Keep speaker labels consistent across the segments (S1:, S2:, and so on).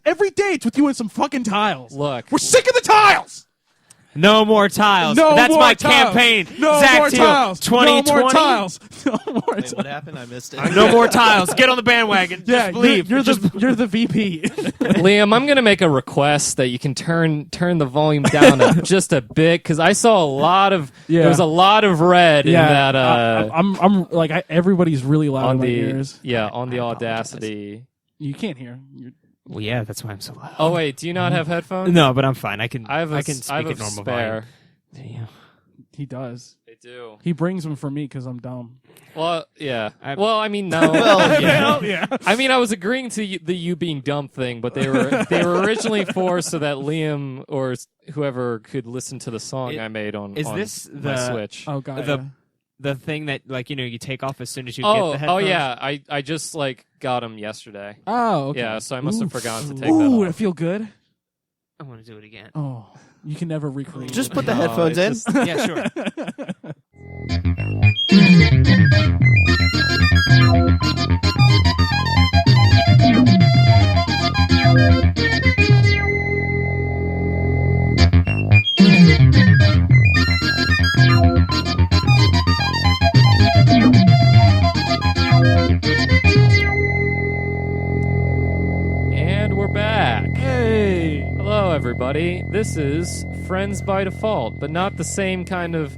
S1: every day it's with you and some fucking tiles.
S2: Look.
S1: We're sick of the tiles.
S3: No more tiles.
S1: No
S3: That's
S1: more
S3: my
S1: tiles.
S3: campaign.
S1: No
S3: Zach
S1: more
S3: Teal,
S1: tiles.
S3: 2020.
S1: No more tiles. No more
S4: Wait,
S1: tiles.
S4: what happened? I missed it.
S3: No more tiles. Get on the bandwagon.
S1: Yeah,
S3: Just leave.
S1: you're the VP.
S2: Liam, I'm going to make a request that you can turn the volume down just a bit, because I saw a lot of there was a lot of red in that
S1: I'm like everybody's really loud
S2: on
S1: in my
S2: the
S1: ears.
S2: on the Audacity.
S1: You can't hear.
S3: Well, yeah, that's why I'm so loud.
S2: Oh wait, do you not have headphones?
S3: No, but I'm fine. I can.
S2: I have a
S3: can speak
S2: I have
S3: at
S2: a
S3: normal
S2: spare.
S3: volume. Damn.
S1: He does.
S2: They do.
S1: He brings them for me because I'm dumb.
S2: Well, yeah. Well, I mean, no.
S4: Well, yeah.
S1: Yeah.
S2: I mean, I was agreeing to the you being dumb thing, but they were originally for so that Liam or whoever could listen to the song I made on
S3: this
S2: my
S3: the
S2: Switch.
S1: Oh god.
S3: The thing that you take off as soon as you get the headphones?
S2: Yeah. I just got them yesterday.
S1: Oh, okay.
S2: Yeah, so I must have forgotten to take that
S1: Ooh,
S2: off.
S1: I feel good.
S3: I want to do it again.
S1: Oh, you can never recreate.
S4: Just
S1: it.
S4: put the headphones in.
S2: it's just-
S3: Yeah, sure.
S2: And we're back.
S1: Hey.
S2: Hello, everybody. This is Friends by Default, but not the same kind of.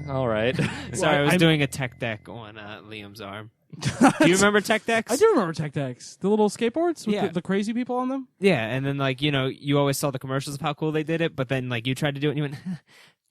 S2: All right.
S3: Sorry, I was
S1: I'm-
S3: doing a tech deck on Liam's arm. Do you remember tech decks?
S1: I do remember Tech Decks. The little skateboards with
S3: Yeah.
S1: the crazy people on them.
S3: Yeah, and then you always saw the commercials of how cool they did it, but then you tried to do it and you went,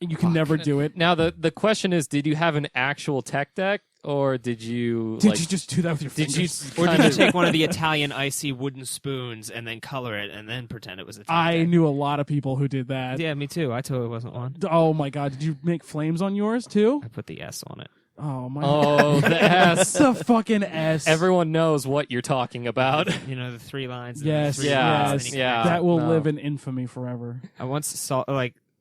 S1: You can never do it.
S2: Now the question is, did you have an actual tech deck, or did you?
S1: Did you just do that with your
S2: Did you?
S1: fingers?
S3: or did
S2: kind
S3: you
S2: of-
S3: take one of the Italian icy wooden spoons and then color it and then pretend it was a tech
S1: I
S3: deck?
S1: knew a lot of people who did that.
S3: Yeah, me too. I totally wasn't one.
S1: Oh my god, did you make flames on yours too?
S3: I put the S on it.
S1: Oh my
S2: Oh, the S.
S1: the fucking S.
S2: Everyone knows what you're talking about.
S3: The 3 lines. And
S1: Yes,
S3: the 3
S2: Yeah,
S3: lines, and
S1: yes.
S3: then you
S2: yeah.
S3: connect
S1: That will
S2: No.
S1: live in infamy forever.
S3: I once saw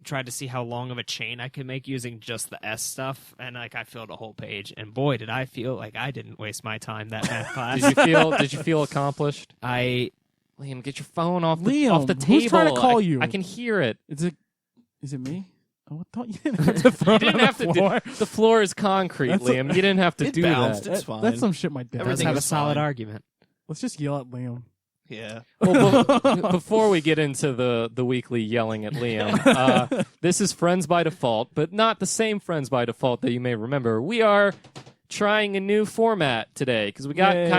S3: tried to see how long of a chain I could make using just the S stuff, and I filled a whole page. And boy, did I feel like I didn't waste my time that math class.
S2: Did you feel accomplished?
S3: I
S2: Liam, get your phone off
S1: Liam,
S2: off the table.
S1: who's trying to call you?
S2: I can hear it.
S1: Is it me? Oh, thought you didn't have to throw
S2: You
S1: it
S2: didn't
S1: on
S2: have
S1: the
S2: to.
S1: floor.
S2: The floor is concrete,
S1: That's
S2: Liam. You didn't have to
S4: It
S2: do
S4: bounced.
S2: that.
S4: It's fine.
S1: That's some shit my dad.
S3: let's
S4: Everything
S3: have a
S4: is
S3: solid
S4: fine.
S3: argument.
S1: Let's just yell at Liam.
S4: Yeah.
S2: Well, before we get into the weekly yelling at Liam, this is Friends by Default, but not the same Friends by Default that you may remember. We are trying a new format today because we
S1: Yay.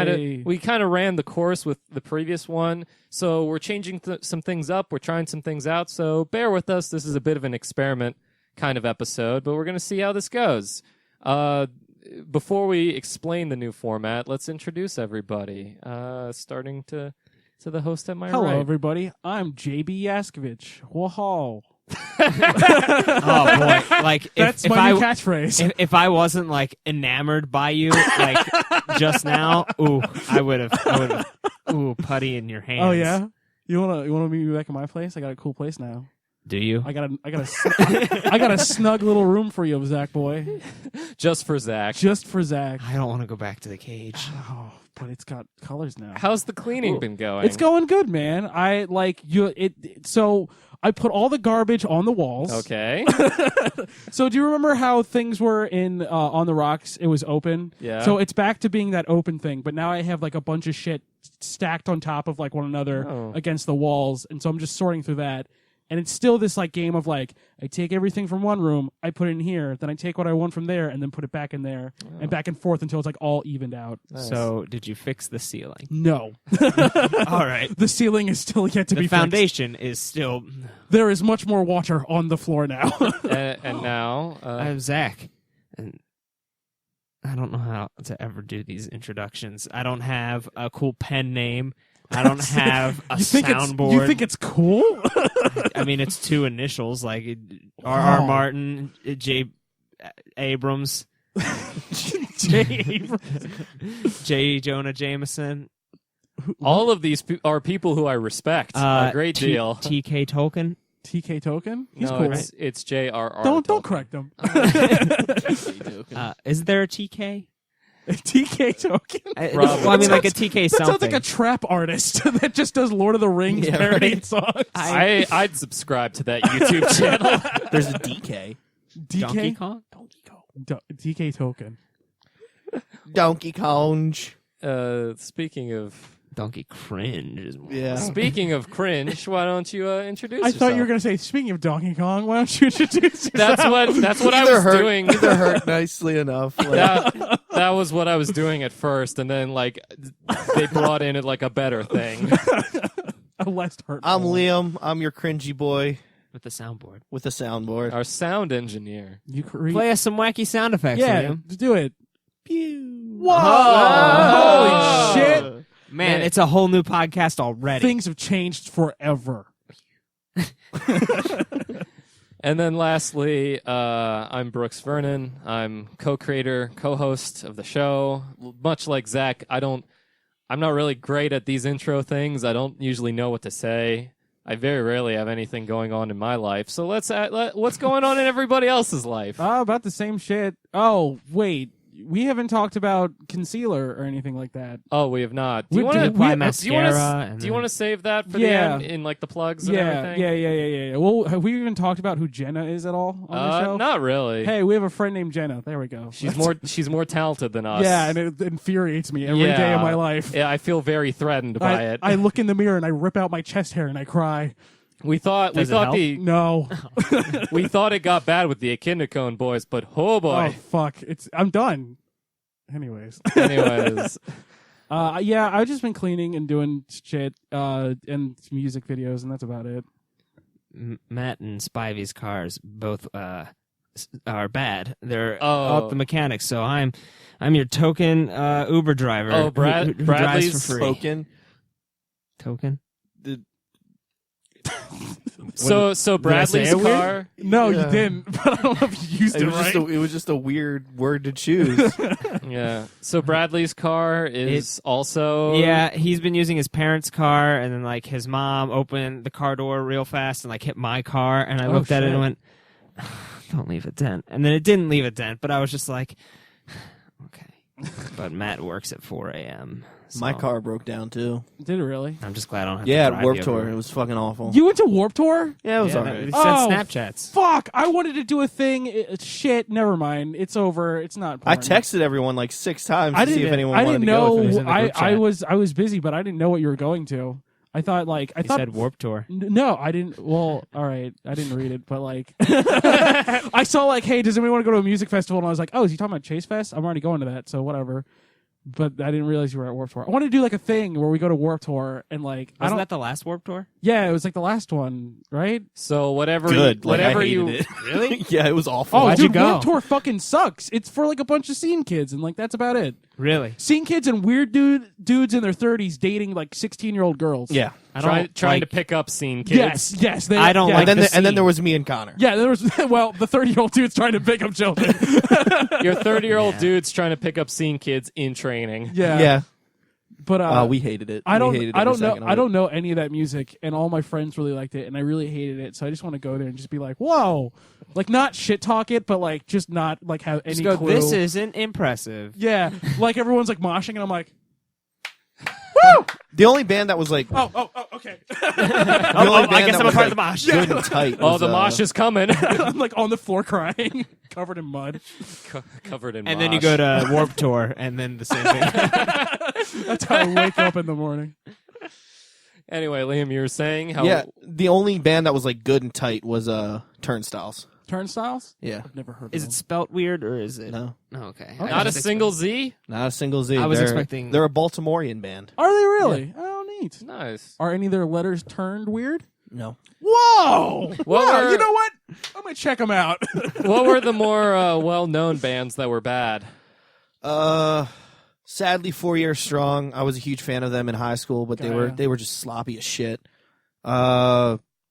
S2: kind of ran the course with the previous one, so we're changing some things up. We're trying some things out, so bear with us. This is a bit of an experiment kind of episode, but we're going to see how this goes. Before we explain the new format, let's introduce everybody. Starting to the host at my
S1: Hello,
S2: right.
S1: everybody. I'm JB Yaskovich. Whoa.
S3: Oh boy!
S1: That's
S3: if
S1: my new
S3: I
S1: catchphrase.
S3: if I wasn't enamored by you just now, I would have putty in your hands.
S1: Oh yeah. You wanna meet me back at my place? I got a cool place now.
S3: Do you?
S1: I got a snug little room for you, Zach boy,
S2: Just for Zach.
S1: just for Zach.
S3: I don't want to go back to the cage.
S1: Oh, but it's got colors now.
S2: How's the cleaning been going?
S1: It's going good, man. I like you. So I put all the garbage on the walls.
S2: Okay.
S1: So do you remember how things were in On the Rocks? It was open.
S2: Yeah.
S1: So it's back to being that open thing, but now I have a bunch of shit stacked on top of one another
S2: Oh.
S1: against the walls, and so I'm just sorting through that. And it's still this game of I take everything from one room, I put it in here, then I take what I want from there, and then put it back in there, and back and forth until it's all evened out.
S2: Nice.
S3: So, did you fix the ceiling?
S1: No,
S3: All right.
S1: the ceiling is still yet to
S3: The
S1: be fixed.
S3: foundation is still.
S1: There is much more water on the floor now.
S2: and now,
S3: I'm Zach, and I don't know how to ever do these introductions. I don't have a cool pen name. I don't have a soundboard.
S1: You think it's cool?
S3: I mean, it's 2 initials, like
S1: Oh.
S3: R.R. Martin, J. Abrams,
S1: J. Abrams.
S3: J. Jonah Jameson,
S2: all of these are people who I respect a great deal.
S3: T.K. Tolkien.
S1: TK Token? He's
S2: No,
S1: cool.
S2: it's J.R.R.
S1: Don't
S2: Tolkien.
S1: correct him.
S3: Is there a T.K.?
S1: TK Token.
S3: Well, I mean, like a TK
S1: That
S3: something.
S1: sounds like a trap artist that just does Lord of the Rings
S4: Yeah,
S1: parody
S4: right.
S1: songs.
S2: I'd subscribe to that YouTube channel.
S4: There's a DK.
S3: Donkey
S1: DK
S3: Kong?
S1: DK Token.
S4: Donkey Kong.
S2: Speaking of
S3: Donkey Cringe is more.
S4: Yeah.
S2: speaking of cringe, why don't you introduce
S1: I
S2: yourself?
S1: thought you were going to say, speaking of Donkey Kong, why don't you introduce yourself?
S2: That's what I
S4: Either
S2: was
S4: hurt,
S2: doing.
S4: Either hurt nicely enough. Like,
S2: That was what I was doing at first, and then like they brought in it like a better thing.
S1: A less hurtful.
S4: I'm Liam. I'm your cringy boy
S3: With the soundboard.
S4: with a soundboard.
S2: Our sound engineer.
S1: You
S3: Play us some wacky sound effects,
S1: yeah,
S3: Liam.
S1: do it.
S4: Pew.
S1: Whoa!
S2: Oh.
S1: Holy shit!
S3: Man, it's a whole new podcast already.
S1: Things have changed forever.
S2: And then lastly, I'm Brooks Vernon. I'm co-creator, co-host of the show. Much like Zach, I'm not really great at these intro things. I don't usually know what to say. I very rarely have anything going on in my life. So what's going on in everybody else's life?
S1: About the same shit. Oh, wait. We haven't talked about concealer or anything like that.
S2: Oh, we have not.
S1: We
S2: Do you want to
S3: apply
S2: do
S3: mascara and
S2: you
S3: then-
S2: want to save that for
S1: Yeah.
S2: the end in like the plugs and
S1: Yeah,
S2: everything?
S1: yeah. Well, have we even talked about who Jenna is at all on the show?
S2: Not really.
S1: Hey, we have a friend named Jenna. There we go.
S2: She's more talented than us.
S1: Yeah, and it infuriates me every day of my life.
S2: Yeah, I feel very threatened by it.
S1: I look in the mirror and I rip out my chest hair and I cry.
S2: we thought
S3: Does it help?
S1: No.
S2: we thought it got bad with the Echidnacone boys, but oh
S1: Oh
S2: boy.
S1: fuck! I'm done. Anyways,
S2: Anyways,
S1: yeah, I've just been cleaning and doing shit and music videos, and that's about it.
S3: Matt and Spivey's cars both are bad. They're
S2: Oh.
S3: out the mechanics. So I'm your token Uber driver.
S2: Oh,
S3: who drives
S2: Bradley's
S3: for free.
S4: Token.
S3: Token.
S2: so Bradley's
S3: say it weird?
S2: car.
S1: No,
S4: Yeah.
S1: you didn't. But I don't know if you used it, right.
S4: It was just a weird word to choose.
S2: Yeah. So Bradley's car is also
S3: Yeah, he's been using his parents' car, and then like his mom opened the car door real fast and like hit my car, and I looked at it
S1: shit.
S3: and went, "Don't leave a dent." And then it didn't leave a dent, but I was just like, "Okay." But Matt works at 4 a.m. so
S4: My car broke down too.
S1: Did it really?
S3: I'm just glad I don't have
S4: Yeah,
S3: to
S4: at
S3: drive
S4: Warped
S3: you
S4: Tour.
S3: over.
S4: It was fucking awful.
S1: You went to Warp Tour?
S4: Yeah, it was
S3: Yeah,
S4: alright.
S3: He sent
S1: Oh,
S3: Snapchats.
S1: Fuck! I wanted to do a thing. Shit, never mind. It's over. It's not.
S4: I
S1: Important.
S4: texted everyone like 6 times
S1: I
S4: to see
S1: didn't.
S4: if anyone
S1: I
S4: wanted
S1: didn't
S4: to go.
S1: know.
S4: With
S3: was
S4: me.
S3: in the group chat.
S1: I was busy, but I didn't know what you were going to. I thought
S3: He
S1: thought
S3: said Warp Tour.
S1: No, I didn't. Well, all right, I didn't read it, but like, I saw like, hey, does anybody want to go to a music festival? And I was like, oh, is he talking about Chase Fest? I'm already going to that, so whatever. But I didn't realize you were at Warped Tour. I want to do like a thing where we go to Warped Tour and like, I
S3: Wasn't
S1: don't.
S3: that the last Warp Tour?
S1: Yeah, it was like the last one, right?
S2: So whatever
S4: Good.
S2: you,
S4: Like, I
S2: whatever
S4: hated
S2: you
S4: it.
S3: Really?
S4: Yeah, it was awful.
S1: Oh,
S3: Why'd
S1: dude,
S3: you go?
S1: Warped Tour fucking sucks. It's for like a bunch of scene kids, and like that's about it.
S3: Really?
S1: Scene kids and weird dudes in their 30s dating like 16-year-old girls.
S4: Yeah.
S3: I don't
S2: trying to
S3: like-
S2: pick up scene kids.
S1: Yes. They,
S3: I don't
S1: yeah.
S3: like
S4: And then,
S3: the
S4: and then
S3: scene.
S4: there was me and Connor.
S1: Yeah, there was. Well, the 30-year-old dude's trying to pick up children.
S2: Your 30-year-old
S3: Yeah.
S2: dude's trying to pick up scene kids in training.
S1: Yeah.
S4: Yeah.
S1: But
S4: We hated it.
S1: I don't.
S4: We hated
S1: I
S4: every
S1: don't know.
S4: second of
S1: I
S4: it.
S1: don't know any of that music, and all my friends really liked it, and I really hated it. So I just want to go there and just be like, "Whoa!" Like not shit talk it, but like just not like have any
S3: Just go,
S1: clue.
S3: this isn't impressive.
S1: Yeah, like everyone's like moshing, and I'm like,
S4: The only band that was like the
S1: "Oh, okay."
S4: only
S3: I
S4: band
S3: guess
S4: that
S3: I'm a
S4: was
S3: part
S4: like
S3: of the mosh.
S4: good and tight.
S2: Oh,
S4: was,
S2: the mosh is coming.
S1: I'm like on the floor crying, covered in mud.
S2: Covered in
S3: And
S2: mosh.
S3: then you go to Warp Tour, and then the same thing.
S1: That's how I wake up in the morning.
S2: Anyway, Liam, you were saying how
S4: Yeah, the only band that was like good and tight was Turnstiles.
S1: Turnstiles?
S4: Yeah.
S1: I've never heard.
S3: Is
S1: of
S3: it
S1: them.
S3: spelt weird, or is it?
S4: No,
S3: Oh, okay.
S1: Okay.
S2: not a
S3: just
S2: single Z?
S4: not a single Z.
S3: I was
S4: They're-
S3: expecting-
S4: They're a Baltimorean band.
S1: Are they really? Oh, neat.
S2: Nice.
S1: Are any of their letters turned weird?
S4: No.
S1: Whoa!
S2: What
S1: wow!
S2: were-
S1: You know what? I'm gonna check them out.
S2: What were the more well-known bands that were bad?
S4: Sadly, 4 Years Strong. I was a huge fan of them in high school, but
S1: Gaia.
S4: they were just sloppy as shit.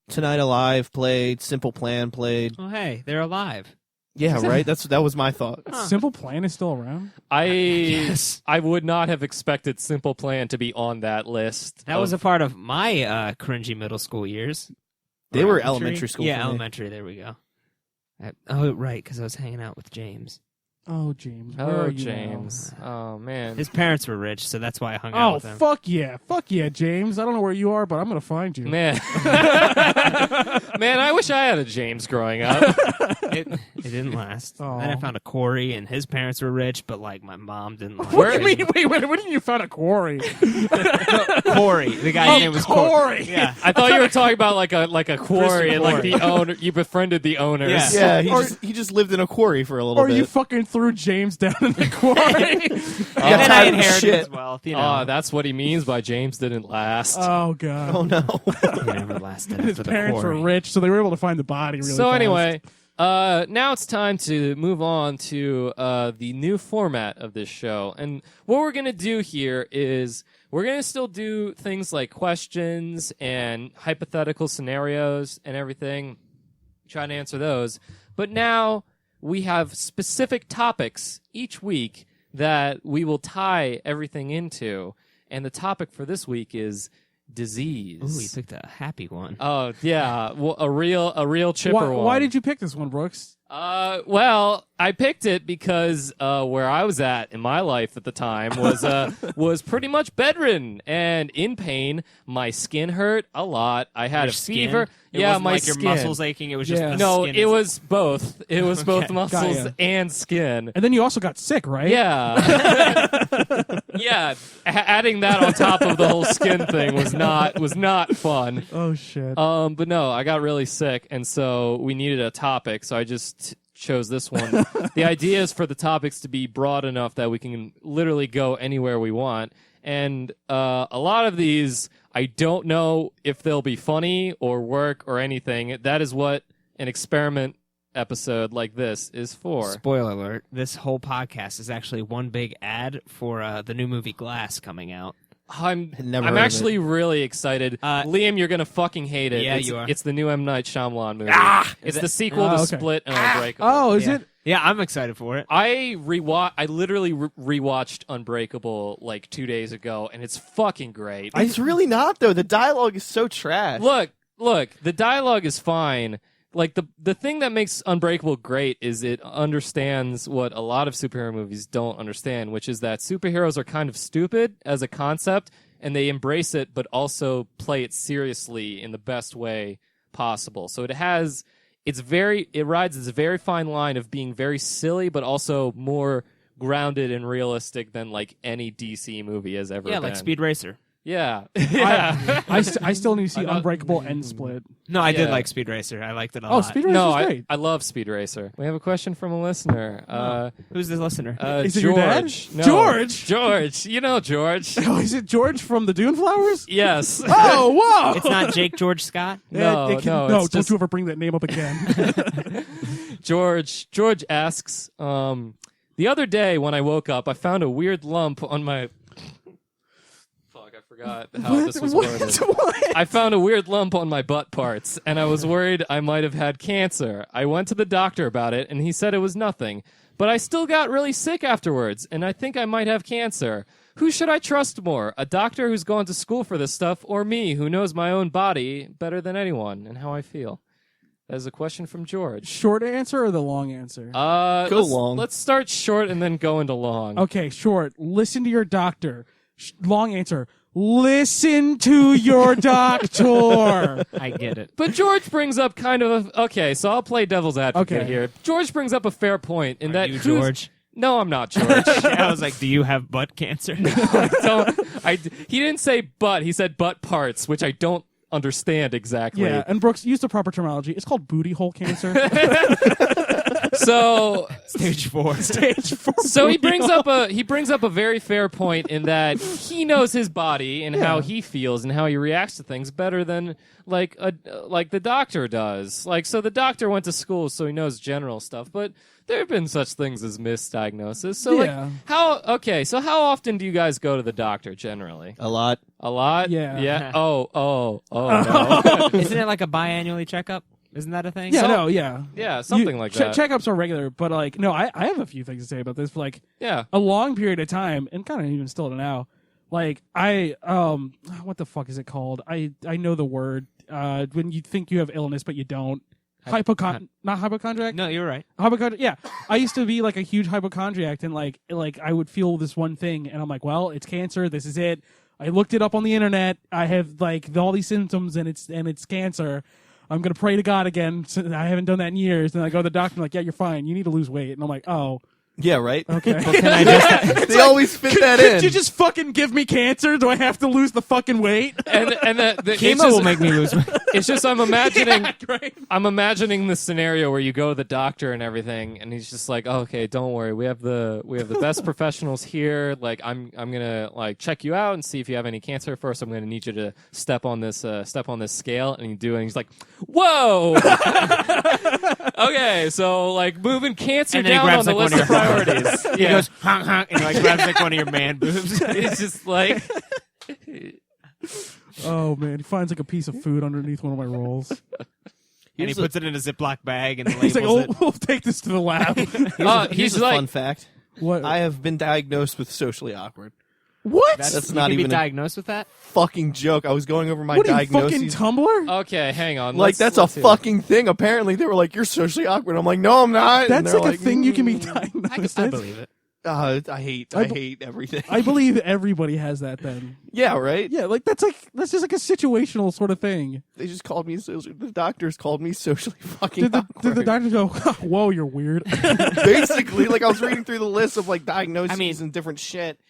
S4: Tonight Alive played. Simple Plan played.
S3: Oh, hey, they're alive.
S4: Yeah, right. That was my thought.
S1: Simple Plan is still around.
S2: I would not have expected Simple Plan to be on that list.
S3: That was a part of my cringy middle school years.
S4: They
S3: Or
S4: were elementary school
S3: Yeah,
S4: for me.
S3: elementary. There we go. Oh, right, because I was hanging out with James.
S1: Oh, James. Where
S2: Oh,
S1: are you
S2: James. Oh, man.
S3: His parents were rich, so that's why I hung
S1: now?
S3: out
S1: Oh,
S3: with him.
S1: fuck yeah, James. I don't know where you are, but I'm gonna find you.
S2: Man. Man, I wish I had a James growing up.
S3: It didn't last.
S1: Oh.
S3: Then I found a Corey, and his parents were rich, but like my mom didn't like
S1: What do
S3: it.
S1: you mean? Wait, what do you found a quarry?
S3: Corey, the guy's name was
S1: Corey.
S3: Yeah.
S2: I thought you were talking about like a quarry and like
S3: Quarry.
S2: the owner. You befriended the owners.
S3: Yeah.
S4: Yeah, he just lived in a quarry for a little
S1: Or
S4: bit.
S1: you fucking threw James down in the quarry?
S3: And then
S4: tired
S3: I
S4: of
S3: inherited
S4: shit.
S3: his wealth. You know,
S2: Oh, that's what he means by James didn't last.
S1: Oh god.
S4: Oh no!
S3: he never lasted
S1: His
S3: after the
S1: parents were
S3: Corey.
S1: rich, so they were able to find the body really
S2: So
S1: fast.
S2: anyway, now it's time to move on to the new format of this show. And what we're going to do here is we're going to still do things like questions and hypothetical scenarios and everything, try to answer those. But now we have specific topics each week that we will tie everything into. And the topic for this week is disease.
S3: Ooh, you picked a happy one.
S2: Oh yeah, well, a real chipper
S1: why,
S2: one.
S1: why did you pick this one, Brooks?
S2: Well, I picked it because where I was at in my life at the time was pretty much bedridden and in pain. My skin hurt a lot. I had
S3: Your
S2: a
S3: skin?
S2: fever.
S3: It
S2: yeah,
S3: wasn't
S2: my
S3: like
S2: skin.
S3: your muscles aching. It was just
S1: Yeah.
S3: the
S2: No,
S3: skin
S2: it
S3: is-
S2: was both. It was both muscles
S1: Got ya.
S2: and skin.
S1: And then you also got sick, right?
S2: Yeah, yeah. Adding that on top of the whole skin thing was not fun.
S1: Oh shit.
S2: But no, I got really sick, and so we needed a topic, so I just chose this one. The idea is for the topics to be broad enough that we can literally go anywhere we want. And a lot of these, I don't know if they'll be funny or work or anything. That is what an experiment episode like this is for.
S3: Spoiler alert, this whole podcast is actually one big ad for the new movie Glass coming out.
S2: I'm
S4: Never heard of
S2: actually really excited. Liam, you're gonna fucking hate it.
S3: Yeah,
S2: it's,
S3: you are.
S2: It's the new M. Night Shyamalan movie. It's
S3: Is
S2: the
S3: it-
S2: sequel
S1: Oh,
S2: to
S1: okay.
S2: Split and Unbreakable.
S1: Oh, is
S3: Yeah.
S1: it?
S3: Yeah, I'm excited for it.
S2: I literally rewatched Unbreakable like 2 days ago, and it's fucking great.
S4: It's really not though. The dialogue is so trash.
S2: Look, the dialogue is fine. Like the thing that makes Unbreakable great is it understands what a lot of superhero movies don't understand, which is that superheroes are kind of stupid as a concept, and they embrace it, but also play it seriously in the best way possible. So it rides this very fine line of being very silly, but also more grounded and realistic than like any DC movie has ever
S3: Yeah,
S2: been.
S3: like Speed Racer.
S2: Yeah, yeah.
S1: I still need to see
S2: I know-
S1: Unbreakable and Split.
S3: No, I did
S2: Yeah.
S3: like Speed Racer. I liked it a
S1: Oh,
S3: lot.
S1: Speed Racer's
S2: No,
S1: great.
S2: I love Speed Racer. We have a question from a listener.
S3: Who's the listener?
S1: Is it
S2: George.
S1: your dad?
S2: No.
S1: George?
S2: George. You know George.
S1: Oh, is it George from the Dune Flowers?
S2: Yes.
S1: Oh, whoa!
S3: It's not Jake George Scott.
S2: No,
S1: It can-
S2: no,
S1: no!
S2: it's
S1: Don't
S2: just-
S1: you ever bring that name up again.
S2: George asks, the other day when I woke up, I found a weird lump on my... Fuck, I forgot how this was worded.
S1: What?
S2: I found a weird lump on my butt parts, and I was worried I might have had cancer. I went to the doctor about it, and he said it was nothing. But I still got really sick afterwards, and I think I might have cancer. Who should I trust more? A doctor who's gone to school for this stuff, or me, who knows my own body better than anyone and how I feel? That is a question from George.
S1: Short answer or the long answer?
S4: Go long.
S2: Let's start short and then go into long.
S1: Okay, short. Listen to your doctor. Long answer. Listen to your doctor.
S3: I get it.
S2: But George brings up kind of okay, so I'll play devil's advocate
S1: Okay.
S2: here. George brings up a fair point in that
S3: you
S2: who's-
S3: George?
S2: No, I'm not George.
S3: I was like, do you have butt cancer?
S2: He didn't say butt. He said butt parts, which I don't understand exactly.
S1: Yeah, and Brooks, use the proper terminology. It's called booty hole cancer.
S2: So
S3: Stage 4.
S1: Stage 4.
S2: So he
S1: booty
S2: brings up a very fair point in that he knows his body and how he feels and how he reacts to things better than like the doctor does. Like, so the doctor went to school, so he knows general stuff, but there have been such things as misdiagnosis. So
S1: Yeah.
S2: like so how often do you guys go to the doctor generally?
S4: A lot.
S2: A lot?
S1: Yeah.
S2: Yeah. Oh no.
S3: Isn't it like a biannually checkup? Isn't that a thing?
S1: Yeah,
S2: So-
S1: no, yeah.
S2: Yeah, something like that.
S1: Checkups are regular, but like, no, I have a few things to say about this. Like,
S2: Yeah.
S1: a long period of time, and kind of even still now. Like, what the fuck is it called? I know the word. When you think you have illness, but you don't. not hypochondriac.
S3: No, you're right.
S1: Hypochondriac. Yeah, I used to be like a huge hypochondriac, and like I would feel this one thing, and I'm like, well, it's cancer. This is it. I looked it up on the internet. I have like all these symptoms, and it's cancer. I'm gonna pray to God again. I haven't done that in years. And I go to the doctor, like, yeah, you're fine. You need to lose weight. And I'm like, oh,
S4: Yeah, right?
S1: okay.
S3: Can I just?
S4: They always fit that in.
S1: Could you just fucking give me cancer? Do I have to lose the fucking weight?
S2: And the it's
S3: Chemo
S2: just-
S3: will make me lose weight.
S2: It's just I'm imagining
S1: Yeah, right.
S2: I'm imagining the scenario where you go to the doctor and everything, and he's just like, oh, "Okay, don't worry, we have the best professionals here. Like, I'm gonna like check you out and see if you have any cancer first. I'm gonna need you to step on this scale." And you do, and he's like, "Whoa, okay, so like moving cancer
S3: And then he
S2: down
S3: grabs,
S2: on the
S3: like, one
S2: list
S3: of
S2: of
S3: your-
S2: priorities."
S3: He
S2: Yeah,
S3: goes honk honk, and he like grabs like one of your man boobs.
S2: it's just like.
S1: Oh man, he finds like a piece of food underneath one of my rolls.
S3: And he
S4: Here's
S3: puts it in a Ziploc bag and
S1: He's
S3: labels
S1: like, "Oh, we'll take this to the lab."
S4: Here's
S2: He's
S4: a
S2: like,
S4: fun fact.
S1: What?
S4: I have been diagnosed with socially awkward.
S1: what?
S4: That's
S3: you
S4: not
S3: can be
S4: even a
S3: diagnosed with that.
S4: fucking joke. I was going over my
S1: What are you, fucking
S4: diagnoses.
S1: Tumblr?
S2: okay, hang on.
S4: Like, that's
S2: let's
S4: a
S2: hear it.
S4: fucking thing. Apparently, they were like, "You're socially awkward." I'm like, "No, I'm not." And
S1: That's
S4: they're
S1: like a thing you can be
S4: "Mm."
S1: diagnosed
S3: I
S1: with.
S3: believe it.
S4: I hate
S1: I be-
S4: hate everything.
S1: I believe everybody has that then.
S4: Yeah, right.
S1: Yeah, like that's just like a situational sort of thing.
S4: They just called me. The doctors called me socially fucking
S1: Did the
S4: awkward.
S1: doctor go, "Whoa, you're weird"?
S4: Basically, like I was reading through the list of like diagnoses
S3: I mean-
S4: and different shit,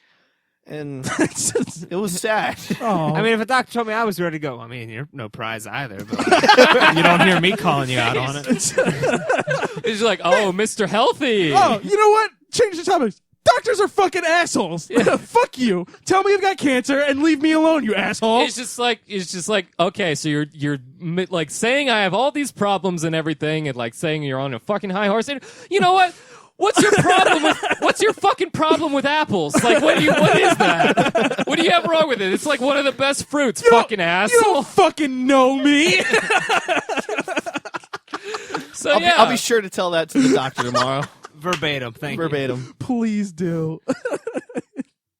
S4: and
S1: It's just-
S4: it was sad.
S1: oh,
S3: I mean, if a doctor told me I was ready to go, I mean, you're no prize either. But like, you don't hear me calling you out on it.
S2: He's like, oh, Mr. Healthy.
S1: oh, you know what? Change the topic. Doctors are fucking assholes. Fuck you. Tell me you've got cancer and leave me alone, you asshole.
S2: It's just like okay, so you're like saying I have all these problems and everything, and like saying you're on a fucking high horse. And you know what? What's your fucking problem with apples? Like, what is that? What do you have wrong with it? It's like one of the best fruits, fucking
S1: You
S2: asshole.
S1: don't fucking know me.
S2: So
S4: I'll be sure to tell that to the doctor tomorrow,
S3: Verbatim, thank you.
S4: verbatim.
S1: Please do.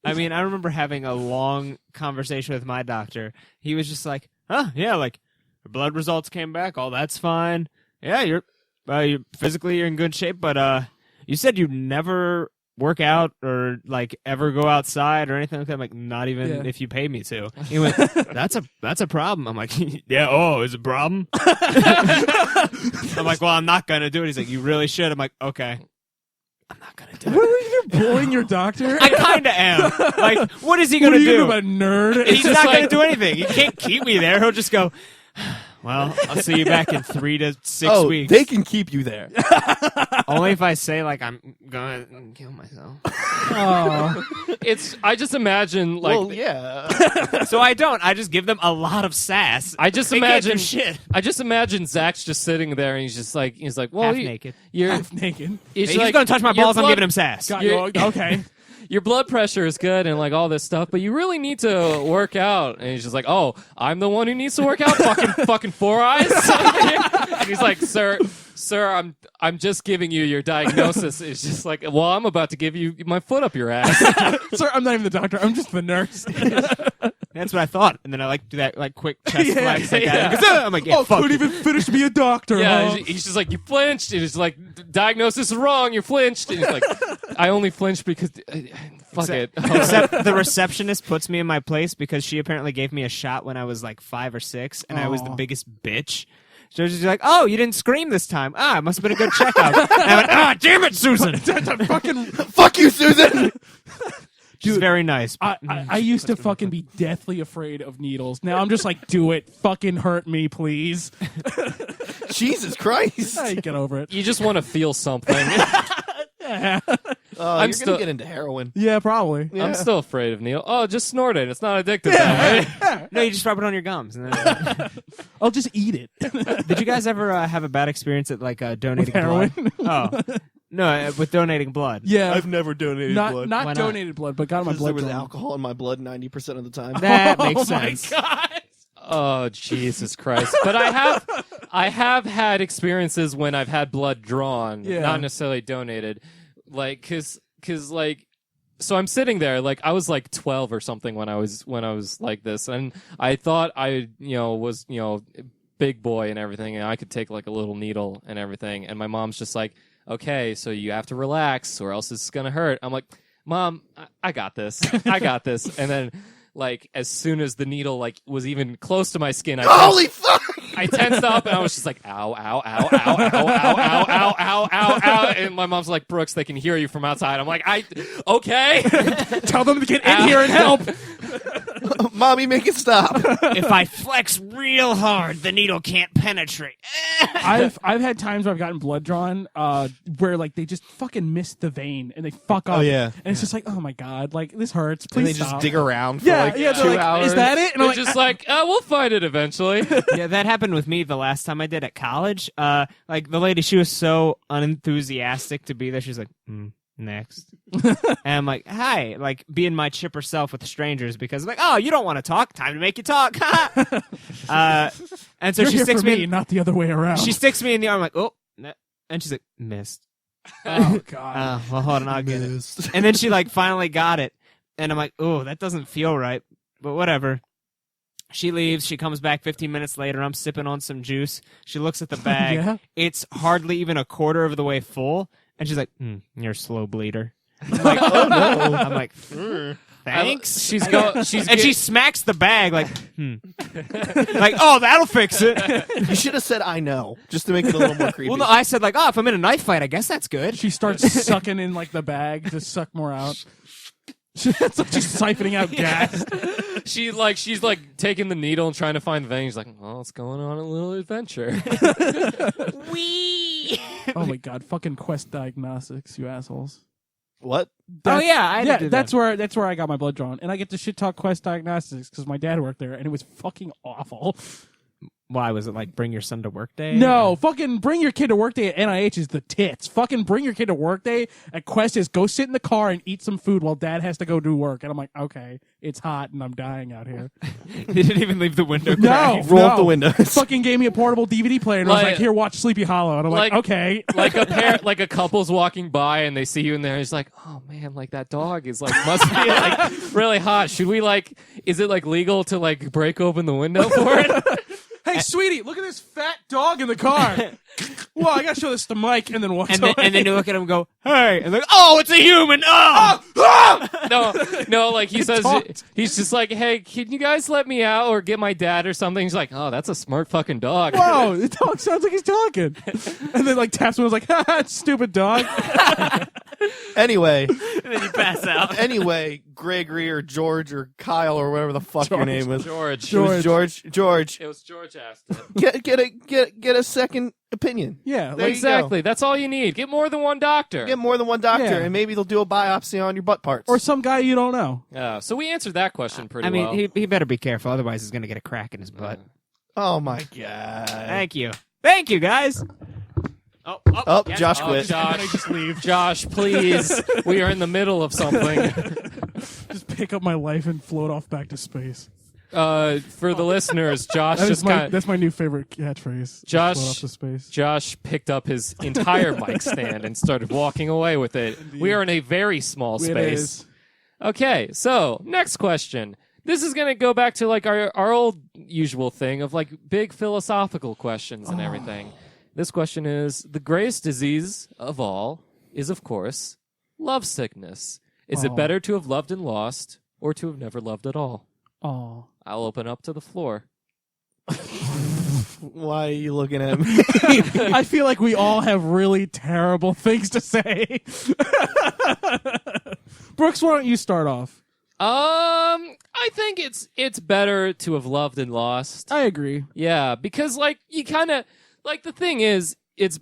S3: I mean, I remember having a long conversation with my doctor. He was just like, yeah, like, your blood results came back. All that's fine. Yeah, you're physically you're in good shape, but you said you never work out or like ever go outside or anything like that. I'm like, not even
S1: Yeah.
S3: if you pay me to. He went, that's a problem. I'm like, yeah, oh, is it a problem? I'm like, well, I'm not gonna do it. He's like, you really should. I'm like, okay. I'm not gonna do it.
S1: What are you bullying your doctor?
S3: I kind of am. Like, what is he
S1: What
S3: gonna
S1: are you
S3: do?
S1: about a nerd?
S3: He's
S2: just
S3: not
S2: like-
S3: going to do anything. He can't keep me there. He'll just go, well, I'll see you back in 3 to 6
S4: Oh,
S3: weeks.
S4: they can keep you there.
S3: Only if I say, like, I'm going to kill myself.
S1: Oh.
S2: I just imagine like
S4: well, yeah.
S3: So I don't. I just give them a lot of sass.
S2: I just
S3: They can't do
S2: imagine
S3: shit.
S2: I just imagine Zach's just sitting there and he's like, well,
S3: Half
S2: you-
S3: naked.
S2: You're
S1: Half naked.
S2: he's
S3: He's
S2: like,
S3: going to touch my
S2: your
S3: balls. I'm
S2: blood-
S3: giving him sass.
S1: Got
S2: You're-
S1: you. Okay.
S2: Your blood pressure is good and like all this stuff, but you really need to work out. And he's just like, oh, I'm the one who needs to work out. fucking Four Eyes. And he's like, sir, I'm just giving you your diagnosis. It's just like, well, I'm about to give you my foot up your ass.
S1: Sir, I'm not even the doctor. I'm just the nurse.
S3: That's what I thought. And then I like do that like quick chest
S1: Yeah,
S3: flex like
S2: yeah.
S3: that. He goes, I'm like, yeah,
S1: Oh,
S3: fuck
S1: couldn't
S3: you.
S1: even finish to be a doctor.
S2: Yeah,
S1: huh?
S2: he's just like, you flinched. And he's like, diagnosis is wrong. You flinched. And he's like, I only flinched because fuck it.
S3: Except the receptionist puts me in my place because she apparently gave me a shot when I was like 5 or 6, and I was the
S1: Aw.
S3: biggest bitch. So she's like, "Oh, you didn't scream this time. Ah, it must have been a good checkup." And I went, "Ah, damn it, Susan."
S1: fucking.
S4: Fuck you, Susan.
S3: She's very nice.
S1: I used to fucking be deathly afraid of needles. Now I'm just like, do it. Fucking hurt me, please.
S4: Jesus Christ.
S1: Hey, get over it.
S2: You just want to feel something.
S1: Yeah,
S4: You're
S2: still-
S4: gonna get into heroin.
S1: yeah probably.
S2: I'm still afraid of needle. Oh, just snort it. It's not addictive. Though.
S3: No, you just rub it on your gums. And then,
S1: I'll just eat it.
S3: did you guys ever have a bad experience at like donating
S1: heroin?
S3: blood? Oh, no, with donating blood.
S1: Yeah,
S4: I've never donated
S1: not
S4: blood.
S3: Why not?
S1: donated blood, but got my
S4: Because there
S1: blood
S4: was
S1: drawn.
S4: alcohol in my blood 90% of the time.
S3: That makes
S1: Oh my
S3: sense.
S2: Oh Jesus Christ! But I have had experiences when I've had blood drawn,
S1: Yeah.
S2: not necessarily donated, like because like. So I'm sitting there, like I was like 12 or something when I was like this, and I thought I was big boy and everything, and I could take like a little needle and everything. And my mom's just like, okay, so you have to relax or else it's going to hurt. I'm like, Mom, I got this. I got this. And then like as soon as the needle like was even close to my skin,
S4: Holy fuck!
S2: I tensed up and I was just like, ow, ow, ow, ow, ow, ow, ow, ow, ow, ow, ow. And my mom's like, Brooks, they can hear you from outside. I'm like, okay.
S1: Tell them to get in here and help.
S4: Mommy, make it stop.
S3: If I flex real hard, the needle can't penetrate.
S1: I've had times where I've gotten blood drawn where like they just fucking miss the vein and they fuck up.
S4: Oh, yeah.
S1: And it's just like, oh my god, like this hurts.
S4: And
S1: Please
S4: they
S1: stop.
S4: just dig around for
S1: yeah,
S4: like
S1: yeah,
S4: 2
S1: they're like,
S4: hours.
S1: Is that it? And I'm
S2: They're
S1: like,
S2: just like, we'll find it eventually.
S3: Yeah, that happened with me the last time I did at college. Like the lady, she was so unenthusiastic to be there. She's like, next. And I'm like, hi, like being my chipper self with strangers because like, oh, you don't want to talk? Time to make you talk. And so
S1: you're
S3: she
S1: here
S3: sticks
S1: for me, not the other way around.
S3: She sticks me in the arm. I'm like, oh, and she's like, missed.
S1: Oh god.
S3: Well, hold on, I'll get it. And then she like finally got it, and I'm like, oh, that doesn't feel right, but whatever. She leaves. She comes back 15 minutes later. I'm sipping on some juice. She looks at the bag.
S1: Yeah?
S3: It's hardly even a quarter of the way full, and she's like, you're a slow bleeder. I'm like,
S4: Oh no!
S3: I'm like, thanks.
S2: She's
S3: and she smacks the bag like, like, oh, that'll fix it.
S4: You should have said I know, just to make it a little more creepy.
S3: Well, no, I said like, oh, if I'm in a knife fight, I guess that's good.
S1: She starts sucking in like the bag to suck more out. It's like she's siphoning out gas.
S2: she's like taking the needle and trying to find the vein. She's like, well, it's going on a little adventure.
S3: Wee.
S1: Oh my god, fucking Quest Diagnostics, you assholes.
S4: What?
S3: Oh yeah, I
S1: Yeah,
S3: did
S1: that's where I got my blood drawn, and I get to shit talk Quest Diagnostics because my dad worked there, and it was fucking awful.
S3: Why was it like bring your son to work day?
S1: No, fucking bring your kid to work day at NIH is the tits. Fucking bring your kid to work day at Quest is go sit in the car and eat some food while dad has to go do work. And I'm like, okay, it's hot and I'm dying out here.
S3: They didn't even leave the window
S1: No,
S3: cracked.
S4: Roll up the windows.
S1: Fucking gave me a portable DVD player and I was
S2: Like-
S1: like, here, watch Sleepy Hollow. And I'm like, okay.
S2: Like a pair, like a couple's walking by and they see you in there. And it's like, oh man, like that dog is like must be like really hot. Should we like? Is it like legal to like break open the window for it?
S1: Hey, sweetie, look at this fat dog in the car. Well, I gotta show this to Mike, and then walk
S3: And
S1: away.
S3: then you look at him and go, hey, and like, oh, it's a human. Oh,
S2: No, like he says,
S1: talked.
S2: he's just like, hey, can you guys let me out or get my dad or something? He's like, oh, that's a smart fucking dog.
S1: Whoa, the dog sounds like he's talking. And then like taps him and was like, ha, stupid dog.
S4: Anyway,
S3: and then you pass out.
S4: anyway, Gregory or George or Kyle or whatever the fuck your name was.
S2: George.
S4: It was George.
S2: It was George Aston.
S4: Get a second opinion.
S1: Yeah,
S4: There
S1: like,
S4: you
S2: Exactly. That's all you need. Get more than one doctor.
S4: Get more than one doctor,
S1: Yeah.
S4: and maybe they'll do a biopsy on your butt parts.
S1: or some guy you don't know.
S2: So we answered that question pretty
S3: I mean,
S2: well.
S3: he better be careful, otherwise he's gonna get a crack in his butt.
S4: Oh my god!
S3: Thank you, guys.
S4: Oh,
S3: yes.
S4: Josh
S2: Oh,
S4: quit.
S2: Josh.
S1: And I just leave.
S2: Josh, please. We are in the middle of something.
S1: Just pick up my life and float off back to space.
S2: For the listeners, Josh
S1: That is
S2: just
S1: my,
S2: got
S1: that's my new favorite catchphrase.
S2: Josh-
S1: Float off to space.
S2: Josh picked up his entire mic stand and started walking away with it. We are in a very small
S1: It
S2: space.
S1: is.
S2: Okay, so next question. This is going to go back to like our old usual thing of like big philosophical questions and everything. This question is, the greatest disease of all is, of course, love sickness. Is it better to have loved and lost or to have never loved at all?
S1: Oh.
S2: I'll open up to the floor.
S4: Why are you looking at me?
S1: I feel like we all have really terrible things to say. Brooks, why don't you start off?
S2: I think it's better to have loved and lost.
S1: I agree.
S2: Yeah, because like you kind of like the thing is it's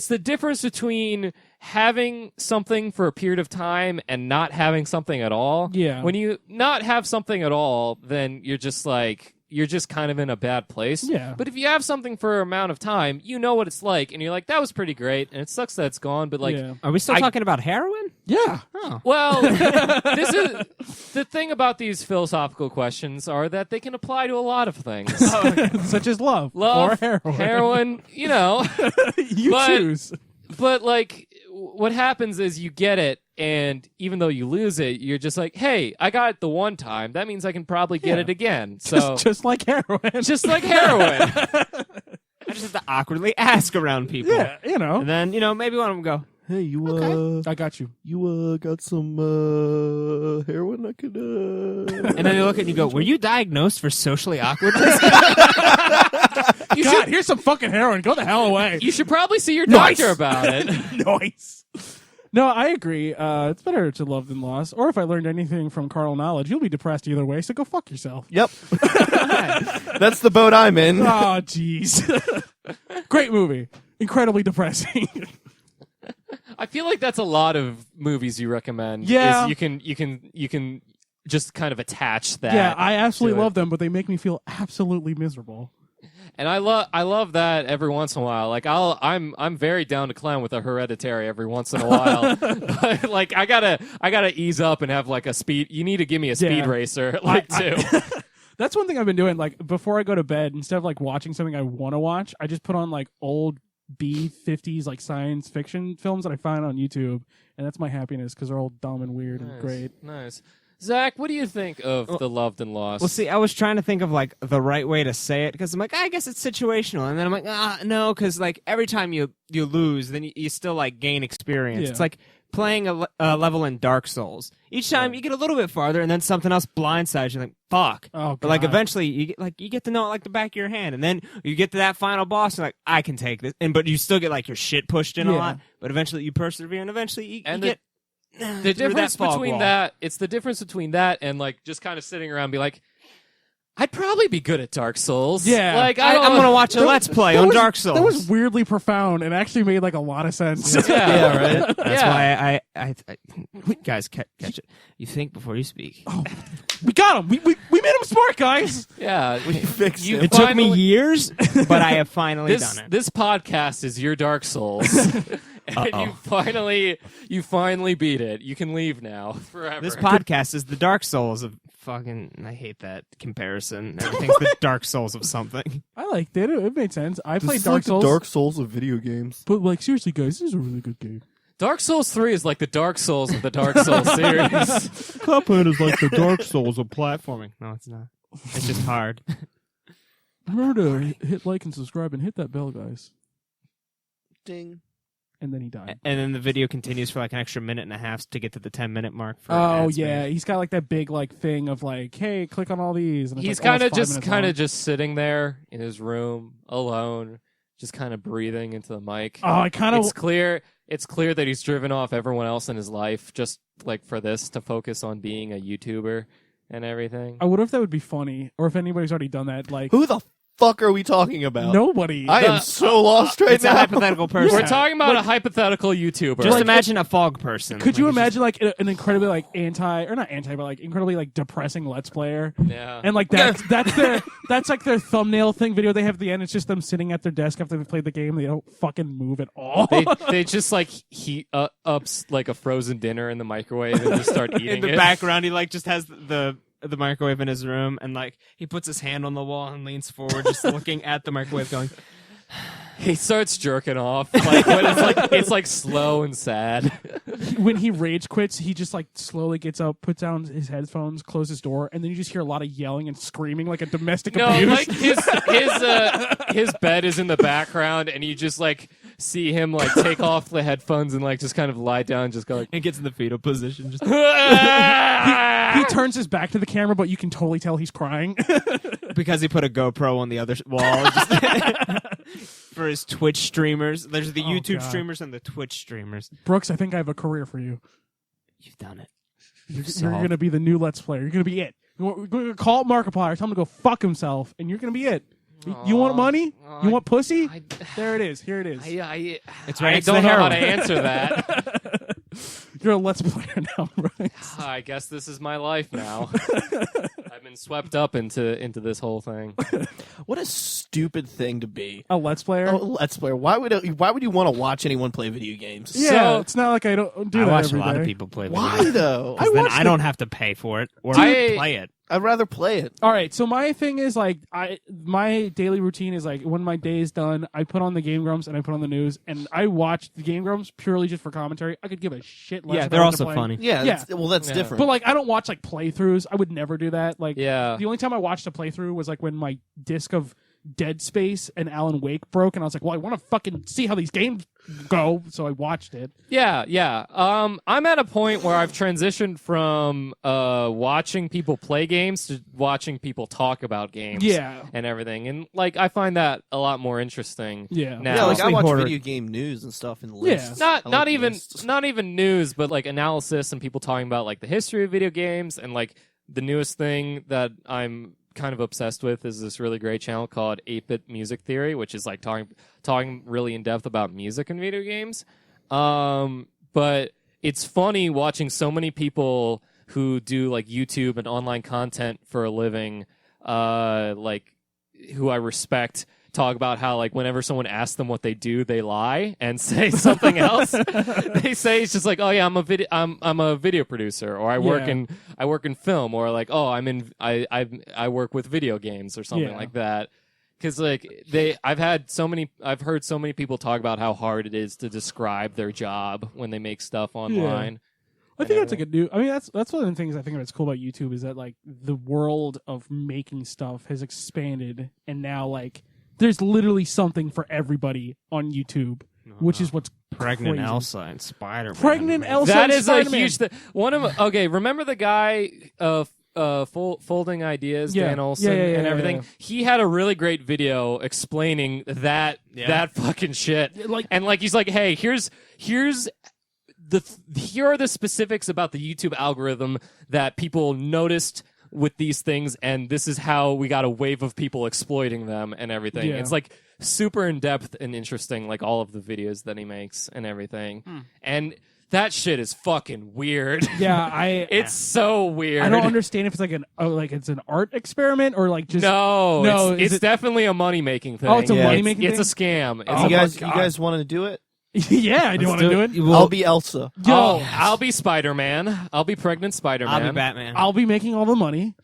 S2: the difference between having something for a period of time and not having something at all.
S1: Yeah.
S2: When you not have something at all, then you're just kind of in a bad place.
S1: Yeah.
S2: But if you have something for an amount of time, you know what it's like, and you're like, that was pretty great, and it sucks that it's gone, but like,
S1: yeah.
S3: Are we still talking about heroin?
S1: Yeah.
S3: Oh.
S2: well, this is the thing about these philosophical questions are that they can apply to a lot of things.
S1: Such as love.
S2: Love,
S1: or heroin.
S2: heroin, you know.
S1: You
S2: But-
S1: choose.
S2: But like, what happens is you get it, And even though you lose it, you're just like, hey, I got it the one time. That means I can probably get it again. So
S1: just like heroin.
S2: just like heroin.
S3: I just have to awkwardly ask around people.
S1: Yeah, you know.
S3: And then, maybe one of them go,
S4: Hey, you
S1: I got you.
S4: got some heroin I could
S3: and then they look at you and go, were you diagnosed for socially awkwardness?
S1: God, here's some fucking heroin. Go the hell away.
S2: You should probably see your
S1: Nice.
S2: doctor about it.
S1: Nice. No, I agree. It's better to love than loss. Or if I learned anything from carnal knowledge, you'll be depressed either way, so go fuck yourself.
S4: Yep. That's the boat I'm in.
S1: Oh, jeez. Great movie. Incredibly depressing.
S2: I feel like that's a lot of movies you recommend.
S1: Yeah.
S2: is you can just kind of attach that.
S1: Yeah, I absolutely
S2: to it.
S1: love them, but they make me feel absolutely miserable.
S2: And I love that every once in a while. Like I'm very down to clown with a Hereditary every once in a while. But like I gotta ease up and have like a speed. You need to give me a speed
S1: Yeah.
S2: racer like too.
S1: That's one thing I've been doing. Like before I go to bed, instead of like watching something I want to watch, I just put on like old B-50s like science fiction films that I find on YouTube, and that's my happiness because they're all dumb and weird and great.
S2: Nice. Zach, what do you think of The Loved and Lost?
S3: Well, see, I was trying to think of like the right way to say it because I'm like, I guess it's situational, and then I'm like, no, because like every time you lose, then you still like gain experience.
S1: Yeah.
S3: It's like playing a level in Dark Souls. Each time you get a little bit farther, and then something else blindsides you. Like, fuck.
S1: Oh,
S3: But like
S1: God.
S3: eventually, you get to know it like the back of your hand, and then you get to that final boss, and like, I can take this, but you still get like your shit pushed in a
S1: Yeah.
S3: lot. But eventually, you persevere, and eventually, you get.
S2: the
S3: through
S2: difference
S3: that fog
S2: between
S3: wall.
S2: that, it's the difference between that and like just kind of sitting around and be like, I'd probably be good at Dark Souls.
S1: Yeah.
S2: Like
S3: I'm gonna watch a Let's Play on Dark Souls.
S1: That was weirdly profound and actually made like a lot of sense.
S2: Yeah,
S4: right.
S3: That's
S2: Yeah.
S3: why I guys catch it. You think before you speak.
S1: We got him. We made him smart, guys.
S2: Yeah.
S4: Fixed
S2: You
S4: it.
S3: It took me
S2: finally-
S3: years, but I have finally done it.
S2: This podcast is your Dark Souls. And you finally beat it. You can leave now forever.
S3: This podcast is the Dark Souls of fucking. I hate that comparison. Everything's the Dark Souls of something.
S1: I liked it. It made sense. I
S4: This
S1: played
S4: is
S1: Dark
S4: like
S1: Souls.
S4: the Dark Souls of video games.
S1: But like seriously, guys, this is a really good game.
S2: Dark Souls 3 is like the Dark Souls of the Dark Souls series.
S3: Cuphead is like the Dark Souls of platforming. No, it's not. It's just hard.
S1: Remember to hit like and subscribe and hit that bell, guys.
S4: Ding.
S1: And then he died.
S3: And then the video continues for like an extra minute and a half to get to the 10-minute mark. For
S1: Oh
S3: ad
S1: yeah,
S3: space.
S1: he's got like that big like thing of like, hey, click on all these. And it's
S2: He's
S1: like, almost 5 minutes long.
S2: just sitting there in his room alone, just kind of breathing into the mic.
S1: Oh, I kind of.
S2: It's clear that he's driven off everyone else in his life just like for this to focus on being a YouTuber and everything.
S1: I wonder if that would be funny, or if anybody's already done that. Like
S4: Who the fuck are we talking about?
S1: nobody.
S4: I am so lost right
S3: It's a
S4: now.
S3: hypothetical person.
S2: We're talking about a hypothetical YouTuber.
S3: Just imagine a fog person.
S1: Could you
S3: Like, it's
S1: imagine like an incredibly like not anti, but like incredibly like depressing Let's Player?
S2: yeah.
S1: And like that's like their thumbnail thing video they have at the end. It's just them sitting at their desk after they've played the game. They don't fucking move at all.
S2: they just like heat up like a frozen dinner in the microwave and just start eating
S3: in the
S2: it.
S3: background, he like just has the microwave in his room, and like he puts his hand on the wall and leans forward, just looking at the microwave, going,
S2: He starts jerking off. Like when it's like slow and sad.
S1: When he rage quits, he just like slowly gets up, puts down his headphones, closes his door, and then you just hear a lot of yelling and screaming like a domestic
S2: No,
S1: abuse.
S2: like his bed is in the background, and you just like see him like take off the headphones and like just kind of lie down, and just go like.
S3: and gets in the fetal position, just
S1: he turns his back to the camera, but you can totally tell he's crying.
S3: because he put a GoPro on the other wall just for his Twitch streamers. There's the YouTube
S1: God.
S3: streamers and the Twitch streamers.
S1: Brooks, I think I have a career for you.
S3: You've done it.
S1: You're going to be the new Let's Player. You're going to be it. We're going to call up Markiplier, tell him to go fuck himself, and you're going to be it. You want money? You want pussy? There it is. Here it is.
S3: It's right
S2: I
S3: next to
S2: don't
S3: the
S2: know how
S3: heroin.
S2: to answer that.
S1: You're a Let's Player now, Brooks.
S2: I guess this is my life now. I've been swept up into this whole thing.
S4: What a stupid thing to be.
S1: A Let's Player?
S4: Oh, Let's Play. Why would you want to watch anyone play video games?
S1: Yeah,
S2: So-
S1: it's not like I don't do
S3: I
S1: that
S3: watch a
S1: every
S3: lot of
S1: day.
S3: people play video
S4: Why
S3: games.
S4: though?
S3: Then I don't have to pay for it or
S2: I-
S3: play it.
S4: I'd rather play it.
S1: All right, so my thing is like my daily routine is like when my day is done, I put on the Game Grumps and I put on the news and I watch the Game Grumps purely just for commentary. I could give a shit less.
S3: Yeah,
S1: if
S3: they're
S1: I wanted to
S3: also
S1: play.
S3: funny.
S4: Yeah,
S1: Yeah.
S4: that's
S2: Yeah.
S4: different.
S1: But like I don't watch like playthroughs. I would never do that. Like
S2: Yeah.
S1: the only time I watched a playthrough was like when my disc of Dead Space and Alan Wake broke, and I was like, well, I want to fucking see how these games go, so I watched it.
S2: Yeah. I'm at a point where I've transitioned from watching people play games to watching people talk about games.
S1: Yeah.
S2: And everything, and like I find that a lot more interesting.
S1: Yeah.
S2: Now.
S4: yeah, like I
S3: Mostly
S4: watch
S3: horror.
S4: video game news and stuff and lists.
S1: Yeah.
S4: I
S2: Not
S4: like
S2: even
S4: lists.
S2: not even news, but like analysis and people talking about like the history of video games, and like the newest thing that I'm kind of obsessed with is this really great channel called 8-Bit Music Theory, which is like talking really in depth about music in video games. But it's funny watching so many people who do like YouTube and online content for a living, like who I respect, talk about how like whenever someone asks them what they do, they lie and say something else. They say it's just like, oh yeah, I'm a video producer, or I work in film, or like, oh I work with video games or something
S1: Yeah.
S2: like that. Because like I've heard so many people talk about how hard it is to describe their job when they make stuff online.
S1: I think that's like a new. I mean, that's one of the things I think that's cool about YouTube is that like the world of making stuff has expanded, and now like there's literally something for everybody on YouTube, which is what's
S3: Pregnant
S1: crazy.
S3: Elsa and Spider-Man.
S1: Pregnant Elsa.
S2: That
S1: and
S2: is
S1: Spider-Man.
S2: a huge thing. Okay, remember the guy folding ideas,
S1: Yeah.
S2: Dan Olson,
S1: Yeah,
S2: and everything?
S1: yeah.
S2: He had a really great video explaining that fucking shit.
S1: Like-
S2: and like he's like, hey, here are the specifics about the YouTube algorithm that people noticed with these things, and this is how we got a wave of people exploiting them and everything.
S1: Yeah.
S2: It's like super in depth and interesting, like all of the videos that he makes and everything. And that shit is fucking weird.
S1: Yeah,
S2: It's so weird.
S1: I don't understand if it's like it's an art experiment or like just
S2: No,
S1: is
S2: it's
S1: it-
S2: definitely a money making thing.
S1: Oh, it's a
S4: Yeah.
S1: money-making
S2: It's a
S1: thing?
S2: scam. It's
S1: Oh,
S4: you
S1: my
S4: guys
S1: God.
S4: want to do it?
S1: yeah, I do want to do it.
S4: I'll be Elsa.
S1: Yo,
S2: I'll be Spider-Man. I'll be pregnant Spider-Man.
S3: I'll be Batman.
S1: I'll be making all the money.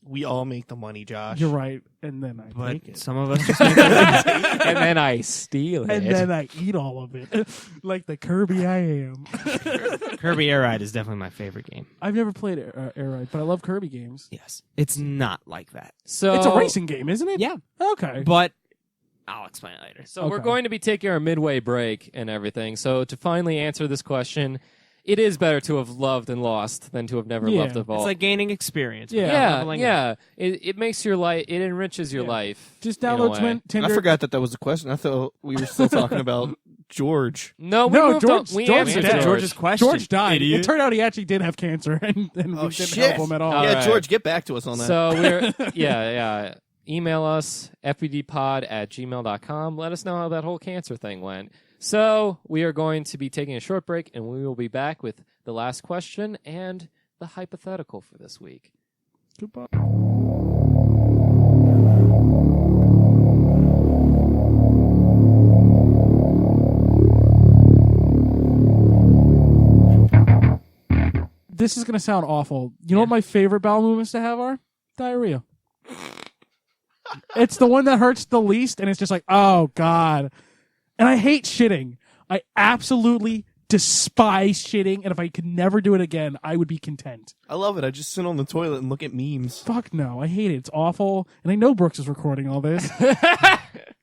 S4: We all make the money, Josh.
S1: You're right, and then I take
S3: but
S1: it,
S3: some of us just make it.
S2: And then I steal it.
S1: and then I eat all of it, like the Kirby I am.
S3: Kirby Air Ride is definitely my favorite game.
S1: I've never played Air Ride, but I love Kirby games.
S3: Yes. It's not like that.
S2: So
S1: It's a racing game, isn't it?
S3: Yeah.
S1: Okay.
S3: But I'll explain it later.
S2: So we're
S1: Okay.
S2: going to be taking our midway break and everything. So to finally answer this question, it is better to have loved and lost than to have never
S1: Yeah.
S2: loved at all.
S3: It's like gaining experience.
S1: Yeah.
S3: Leveling up.
S2: Yeah. It makes your life. It enriches your
S1: Yeah.
S2: life.
S1: Just
S2: in a
S1: download
S2: way.
S1: Tinder.
S4: I forgot that was a question. I thought we were still talking about George.
S2: No, we
S1: No,
S2: moved
S1: George-
S2: on. We
S1: George
S2: answered
S1: did.
S2: George.
S3: George's question.
S1: George died.
S3: Idiot.
S1: It turned out he actually did have cancer, and we didn't help him at all.
S2: All
S4: Yeah,
S2: right.
S4: George, get back to us on that.
S2: So we're yeah. Email us fbdpod@gmail.com. Let us know how that whole cancer thing went. So we are going to be taking a short break, and we will be back with the last question and the hypothetical for this week.
S1: Goodbye. This is gonna sound awful. You know what my favorite bowel movements to have are? Diarrhea. It's the one that hurts the least, and it's just like, oh god. And I hate shitting. I absolutely despise shitting, and if I could never do it again, I would be content.
S4: I love it. I just sit on the toilet and look at memes.
S1: Fuck no, I hate it. It's awful, and I know Brooks is recording all this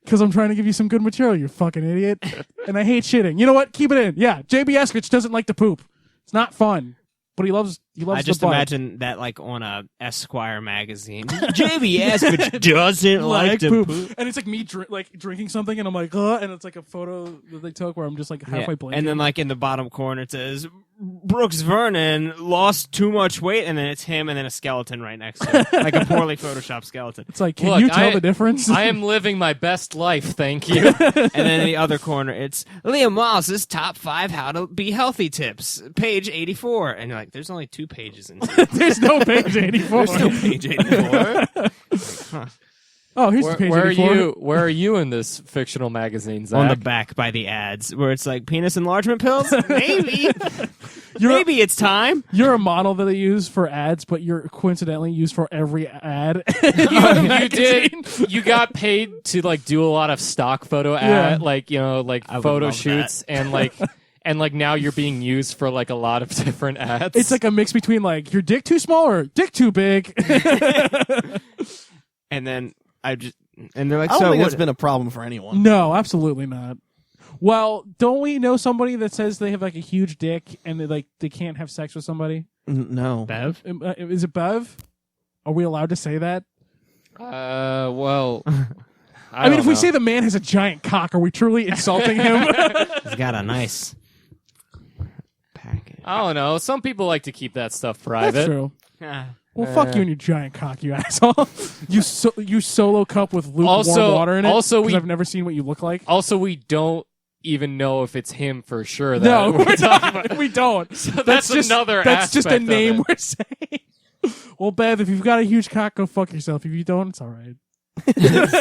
S1: because I'm trying to give you some good material. You fucking idiot. And I hate shitting. You know what? Keep it in. Yeah, JB Eskridge doesn't like to poop. It's not fun, but he loves.
S3: I just
S1: the butt.
S3: imagine that like on a Esquire magazine. JB Eskridge doesn't like to poop.
S1: and it's like me drinking something, and I'm like, and it's like a photo that they took where I'm just like halfway
S3: Yeah.
S1: blinking.
S3: And then like in the bottom corner it says Brooks Vernon lost too much weight, and then it's him and then a skeleton right next to it. Like a poorly photoshopped skeleton.
S1: it's like, can
S2: Look,
S1: you tell
S2: I-
S1: the difference?
S2: I am living my best life, thank you.
S3: And then in the other corner it's Liam Wallace's top 5 how to be healthy tips, page 84. And you're like, there's only 2 pages in here.
S1: There's no page 84.
S4: There's no page 84.
S1: Oh, here's the page 84.
S2: Where are you in this fictional magazine, Zach?
S3: On the back by the ads where it's like penis enlargement pills? Maybe. Maybe it's time.
S1: You're a model that they use for ads, but you're coincidentally used for every ad.
S2: You did. You got paid to like do a lot of stock photo ad,
S1: Yeah.
S2: like like
S3: I would
S2: photo
S3: love
S2: shoots, and like now you're being used for like a lot of different ads.
S1: It's like a mix between like your dick too small or dick too big.
S3: And then they're like,
S4: I don't
S3: so
S4: think
S3: what?
S4: that's been a problem for anyone.
S1: No, absolutely not. Well, don't we know somebody that says they have like a huge dick and they can't have sex with somebody?
S4: No.
S3: Bev?
S1: Is it Bev? Are we allowed to say that?
S2: well,
S1: I mean, if we
S2: know.
S1: say the man has a giant cock, are we truly insulting him?
S3: He's got a nice package.
S2: I don't know. Some people like to keep that stuff private.
S1: That's true. Well, fuck you and your giant cock, you asshole. You solo cup with lukewarm
S2: Also-
S1: water in it.
S2: also
S1: 'cause
S2: we-
S1: I've never seen what you look like.
S2: Also, we don't even know if it's him for sure. That
S1: No,
S2: we're talking about.
S1: we don't.
S2: So that's
S1: just
S2: another
S1: That's just a
S2: aspect of
S1: name
S2: it.
S1: we're saying. Well, Bev, if you've got a huge cock, go fuck yourself. If you don't, it's all right.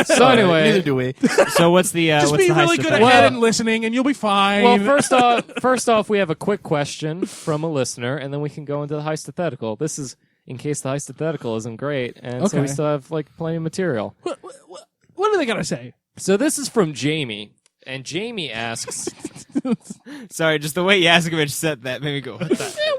S2: So anyway,
S4: Neither do we.
S3: So what's the
S1: Just
S3: what's
S1: be
S3: the
S1: really
S3: heist
S1: good
S3: effect?
S1: ahead and listening, and you'll be fine.
S2: well, first off, we have a quick question from a listener, and then we can go into the hypothetical. This is in case the hypothetical isn't great, and so we
S1: Okay.
S2: still have like plenty of material.
S1: What are they gonna say?
S2: So this is from Jamie, and Jamie asks,
S3: Sorry, just the way Yaskovic said that made me go, what the?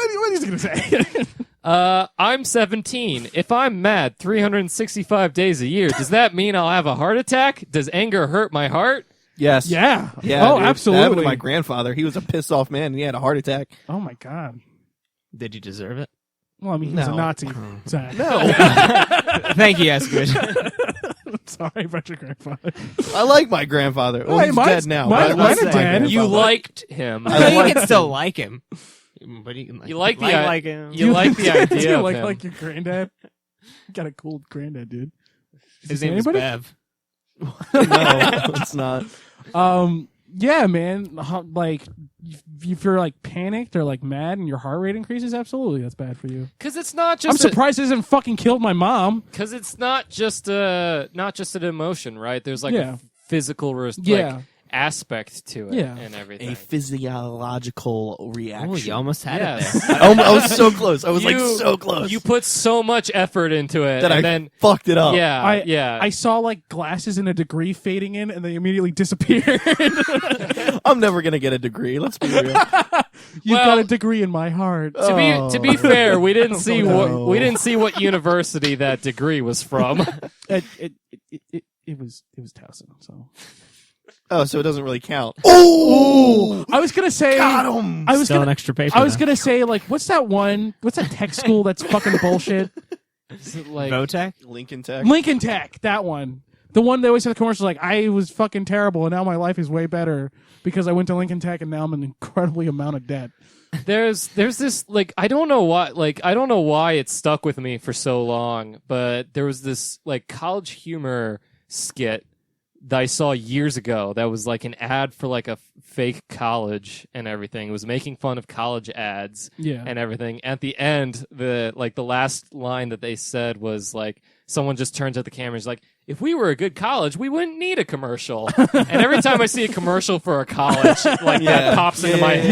S1: What is he gonna say?
S2: I'm 17. If I'm mad 365 days a year, does that mean I'll have a heart attack? Does anger hurt my heart?
S4: Yes.
S1: Yeah.
S4: Yeah.
S1: Oh,
S4: dude. That happened
S1: absolutely.
S4: to my grandfather. He was a pissed off man and he had a heart attack.
S1: Oh my god.
S3: Did you deserve it?
S1: Well, I mean, he's a
S4: No.
S1: Nazi. Zach.
S4: No.
S3: Thank you, Yaskovic.
S1: I'm sorry about your grandfather.
S4: I like my grandfather. Well,
S1: Hey,
S4: he's
S1: mine's-
S4: dead now.
S1: mine-
S4: but I like
S1: mine are
S4: my
S1: dead.
S4: grandfather.
S2: You liked him.
S4: I
S3: you
S4: like
S3: can still like him. But you can
S2: You like the
S3: like him.
S2: you like the
S1: Do
S2: idea
S1: you
S2: of
S1: like
S2: him.
S1: like your granddad? You got a cool granddad, dude.
S3: His
S1: it
S3: name is
S1: anybody?
S3: Bev.
S4: No, it's not.
S1: Yeah, man. Like, if you're like panicked or like mad and your heart rate increases, absolutely, that's bad for you.
S2: Because it's not
S1: I'm
S2: just
S1: surprised it hasn't fucking killed my mom.
S2: because it's not just an emotion, right? There's like
S1: Yeah.
S2: a physical
S1: Yeah.
S2: like, aspect to it
S1: Yeah.
S2: and everything.
S4: A physiological reaction.
S3: Oh, you almost had
S2: Yes.
S3: it there.
S4: I was so close. I was like
S2: You-
S4: so close.
S2: You put so much effort into it,
S4: that
S2: and
S4: I
S2: then
S4: fucked it up.
S2: yeah,
S1: I I saw like glasses in a degree fading in, and they immediately disappeared.
S4: I'm never gonna get a degree. Let's be real.
S1: You've
S2: Well-
S1: got a degree in my heart.
S2: to be fair, we didn't see
S4: no.
S2: what university that degree was from.
S1: It was Towson. So
S4: Oh, so it doesn't really count. Oh,
S1: I was gonna say
S4: got him.
S1: I was
S3: Still
S1: gonna
S3: an extra paper.
S1: I was
S3: though.
S1: gonna say like what's that tech school that's fucking bullshit?
S2: Is it like
S3: Votech?
S4: Lincoln Tech.
S1: Lincoln Tech, that one. The one they always have the commercials like I was fucking terrible and now my life is way better because I went to Lincoln Tech and now I'm in an incredibly amount of debt.
S2: there's this like I don't know why it stuck with me for so long, but there was this like College Humor skit that I saw years ago that was like an ad for like a fake college and everything. It was making fun of college ads
S1: Yeah.
S2: and everything. At the end, the last line that they said was like someone just turns at the camera and is like, if we were a good college, we wouldn't need a commercial. And every time I see a commercial for a college, like
S4: Yeah.
S2: that pops into my
S4: Yeah.
S2: head.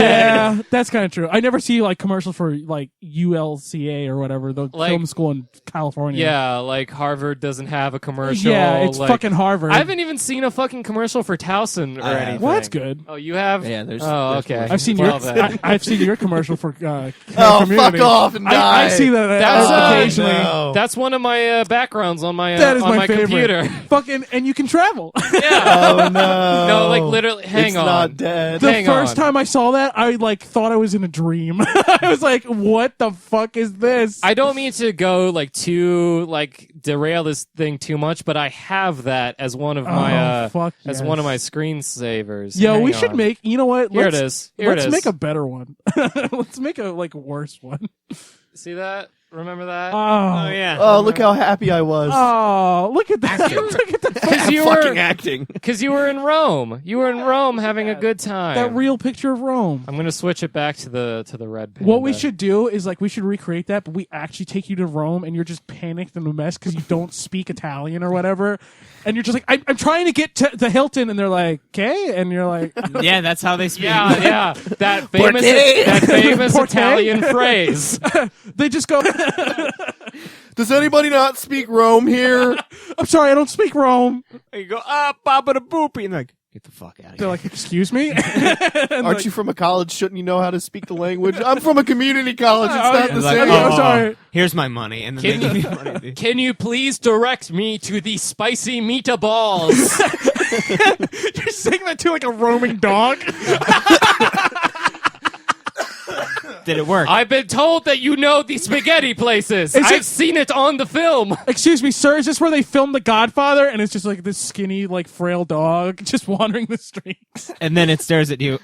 S1: Yeah, that's kind of true. I never see like commercials for like ULCA or whatever, the
S2: Like-
S1: film school in California.
S2: Yeah, like Harvard doesn't have a commercial.
S1: Yeah, it's
S2: like,
S1: fucking Harvard.
S2: I haven't even seen a fucking commercial for Towson or
S4: I have.
S2: anything.
S1: Well, that's good.
S2: Oh, you have?
S4: Yeah, there's.
S2: Oh,
S4: there's
S2: okay.
S4: commercials.
S1: I've seen
S2: Well, then.
S1: I've seen your commercial for
S4: Oh,
S1: community.
S4: fuck off and die.
S1: I see that
S2: That's,
S1: occasionally.
S4: no.
S2: That's one of my backgrounds on my
S1: That is
S2: on
S1: my
S2: my
S1: favorite.
S2: computer.
S1: Fucking and you can travel.
S2: Yeah.
S4: Oh no!
S2: No, like literally. Hang
S4: it's
S2: on.
S4: not dead.
S1: The
S2: Hang
S1: first
S2: on.
S1: time I saw that, I like thought I was in a dream. I was like, "What the fuck is this?"
S2: I don't mean to go like too like derail this thing too much, but I have that as one of my
S1: fuck
S2: as
S1: yes.
S2: one of my screensavers.
S1: Yo,
S2: Hang
S1: we should
S2: on.
S1: make. You know what?
S2: Here
S1: Let's,
S2: it is. Here
S1: let's
S2: it is.
S1: make a better one. Let's make a like worse one.
S2: See that? Remember that?
S3: Oh yeah.
S4: Oh, look how happy I was.
S1: Oh, look at that! Look at that!
S2: Because you
S4: Fucking
S2: were
S4: acting.
S2: because you were in Rome. You were in Rome having a good time.
S1: That real picture of Rome.
S2: I'm gonna switch it back to the red panda.
S1: What we should do is like we should recreate that, but we actually take you to Rome, and you're just panicked and a mess because you don't speak Italian or whatever, and you're just like, I'm trying to get to the Hilton, and they're like, "Okay," and you're like,
S3: Yeah, that's how they speak.
S2: Yeah, that famous
S4: Porte.
S2: that famous
S1: Porte.
S2: Italian phrase.
S1: they just go,
S4: Does anybody not speak Rome here?
S1: "I'm sorry, I don't speak Rome."
S3: You go, Papa the Boopy, and they're like, get the fuck out of
S1: They're
S3: here.
S1: like, "Excuse me."
S4: Aren't you from a college? Shouldn't you know how to speak the language? I'm from a community college. It's not the
S3: It's like,
S4: same.
S1: I'm sorry.
S3: Here's my money, and then
S2: Can
S3: they give
S2: you-
S3: you money.
S2: Can you please direct me to the spicy meatballs?
S1: You're saying that to like a roaming dog.
S3: Did it work?
S2: I've been told that you know the spaghetti places.
S1: Is
S2: I've
S1: it-
S2: seen it on the film.
S1: Excuse me, sir. Is this where they filmed The Godfather? And it's just like this skinny, like frail dog just wandering the streets.
S3: And then it stares at you,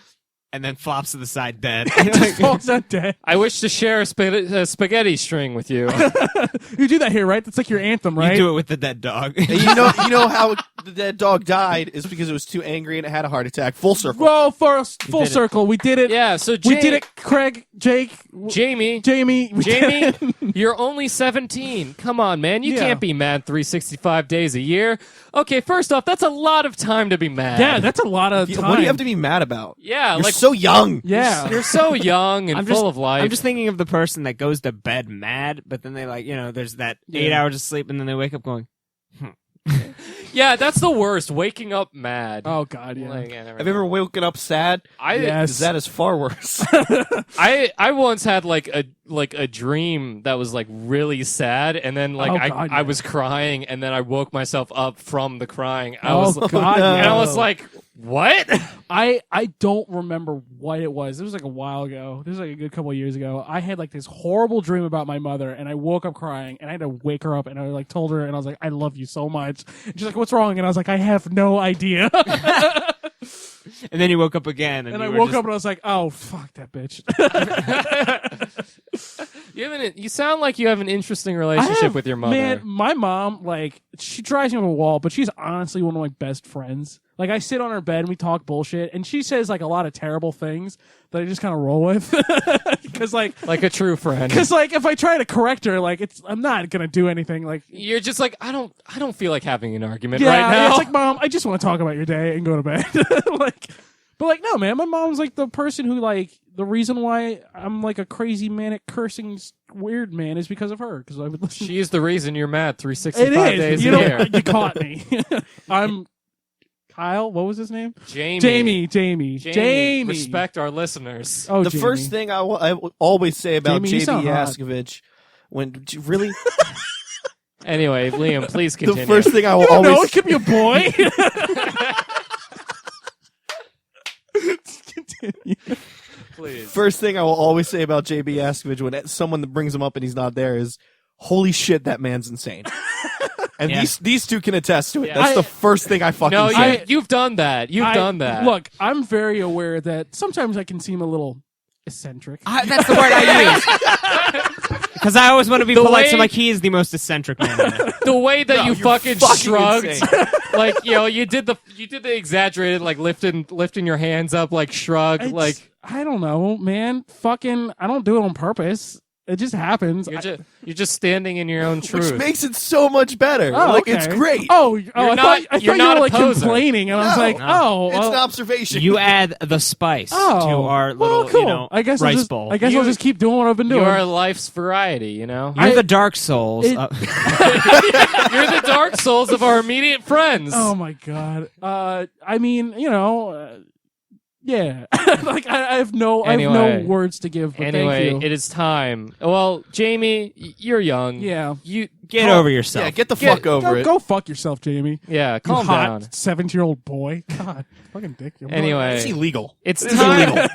S3: and then flops to the side dead.
S1: Just falls out dead.
S2: I wish to share a spaghetti string with you.
S1: You do that here, right? That's like your anthem, right?
S3: You do it with the dead dog.
S4: And you know how the dead dog died is because it was too angry and it had a heart attack. Full circle.
S1: Well, full
S3: did it.
S1: circle. We did it.
S2: Yeah, so
S1: We did it, Craig, Jake,
S2: Jamie.
S1: Jamie. we did
S2: Jamie,
S1: it.
S2: you're only 17. Come on, man. You
S1: Yeah.
S2: can't be mad 365 days a year. Okay, first off, that's a lot of time to be mad.
S1: Yeah, that's a lot of time.
S4: What do you have to be mad about?
S2: Yeah,
S4: You're
S2: like
S4: so young.
S1: Yeah.
S2: you're so young and full of life.
S3: I'm just thinking of the person that goes to bed mad, but then they there's that 8 hours of sleep, and then they wake up going,
S2: yeah, that's the worst. Waking up mad.
S1: Oh, God, yeah.
S2: Like, I never-
S4: Have you ever woken up sad?
S1: Yes.
S4: Because that is far worse.
S2: I once had like a dream that was like really sad, and then like
S1: Oh,
S2: I
S1: God, yeah.
S2: I was crying, and then I woke myself up from the crying. I
S1: Oh,
S2: was
S1: God,
S4: no.
S2: and I was
S1: yeah.
S2: like, what?
S1: I don't remember what it was. It was like a while ago. This was like a good couple of years ago. I had like this horrible dream about my mother, and I woke up crying, and I had to wake her up, and I like told her, and I was like, "I love you so much." And she's like, "What's wrong?" And I was like, "I have no idea."
S3: and then you woke up again,
S1: and
S3: you
S1: I
S3: were
S1: woke
S3: just-
S1: up, and I was like, "Oh, fuck that bitch."
S2: You sound like you have an interesting
S1: I
S2: relationship
S1: have-
S2: with your mother.
S1: Man, my mom, like, she drives me up a wall, but she's honestly one of my best friends. Like, I sit on her bed and we talk bullshit, and she says like a lot of terrible things that I just kind of roll with, because like
S2: a true friend.
S1: Because like if I try to correct her, like I'm not gonna do anything. Like
S2: You're just like, I don't feel like having an argument
S1: yeah,
S2: right now.
S1: it's like, Mom, I just want to talk about your day and go to bed. But like no, man, my mom's like the person who like the reason why I'm like a crazy manic cursing weird man is because of her. Because I would listen.
S2: She's the reason you're mad
S1: It
S2: 365
S1: is.
S2: days
S1: You
S2: a
S1: know,
S2: year.
S1: you caught me. I'm Kyle. What was his name?
S2: Jamie.
S1: Jamie.
S2: Respect our listeners.
S1: Oh,
S4: The
S1: Jamie.
S4: first thing I will always say about
S1: Jamie, you
S4: JB
S1: sound hot.
S4: Yaskovich, really,
S2: Anyway, Liam, please continue.
S4: the first thing I will
S1: You don't know.
S4: always
S1: It could be a boy. Continue.
S2: please.
S4: First thing I will always say about JB Yaskovich when someone that brings him up and he's not there is, "Holy shit, that man's insane." And
S3: Yeah.
S4: these two can attest to it.
S2: Yeah.
S4: That's
S1: I-
S4: the first thing I fucking
S2: No,
S4: say.
S2: you've done that. You've done that.
S1: Look, I'm very aware that sometimes I can seem a little eccentric.
S3: That's the word I use. Because I always want to be
S2: The
S3: polite,
S2: way-
S3: so like he is the most eccentric man I know.
S2: the way that you
S4: you're
S2: fucking
S4: fucking
S2: shrugged,
S4: insane.
S2: like you did the exaggerated, like lifting your hands up, like shrug,
S1: It's-
S2: like
S1: I don't know, man. Fucking, I don't do it on purpose. It just happens.
S2: you're just standing in your own truth.
S4: Which makes it so much better.
S1: Oh,
S4: Like,
S1: okay.
S4: it's great.
S1: Oh,
S2: not-
S1: I thought
S2: you're
S1: you
S2: not
S1: were
S2: a
S1: like
S2: poser.
S1: complaining, and I was
S4: No.
S1: like,
S3: No.
S1: oh,
S4: It's
S1: well,
S4: an observation.
S3: You add the spice
S1: oh,
S3: to our little,
S1: well, cool.
S3: rice
S1: I guess I'll just,
S3: bowl.
S1: I guess I'll just keep doing what I've been doing.
S2: You're life's variety, you know.
S3: You're
S1: I-
S3: the Dark Souls.
S1: It-
S2: You're the Dark Souls of our immediate friends.
S1: Oh my god. I mean, yeah. Like I have no
S2: Anyway.
S1: words to give. But
S2: Anyway,
S1: thank you.
S2: it is time. Well, Jamie, you're young.
S1: Yeah.
S2: You
S3: Get over yourself.
S4: Yeah, get the fuck over it.
S1: Go fuck yourself, Jamie.
S2: yeah.
S1: You
S2: Calm
S1: hot
S2: down.
S1: 17-year-old boy. God, fucking dick.
S2: Anyway,
S4: It's illegal.
S2: it's
S4: It is
S2: time.
S4: illegal.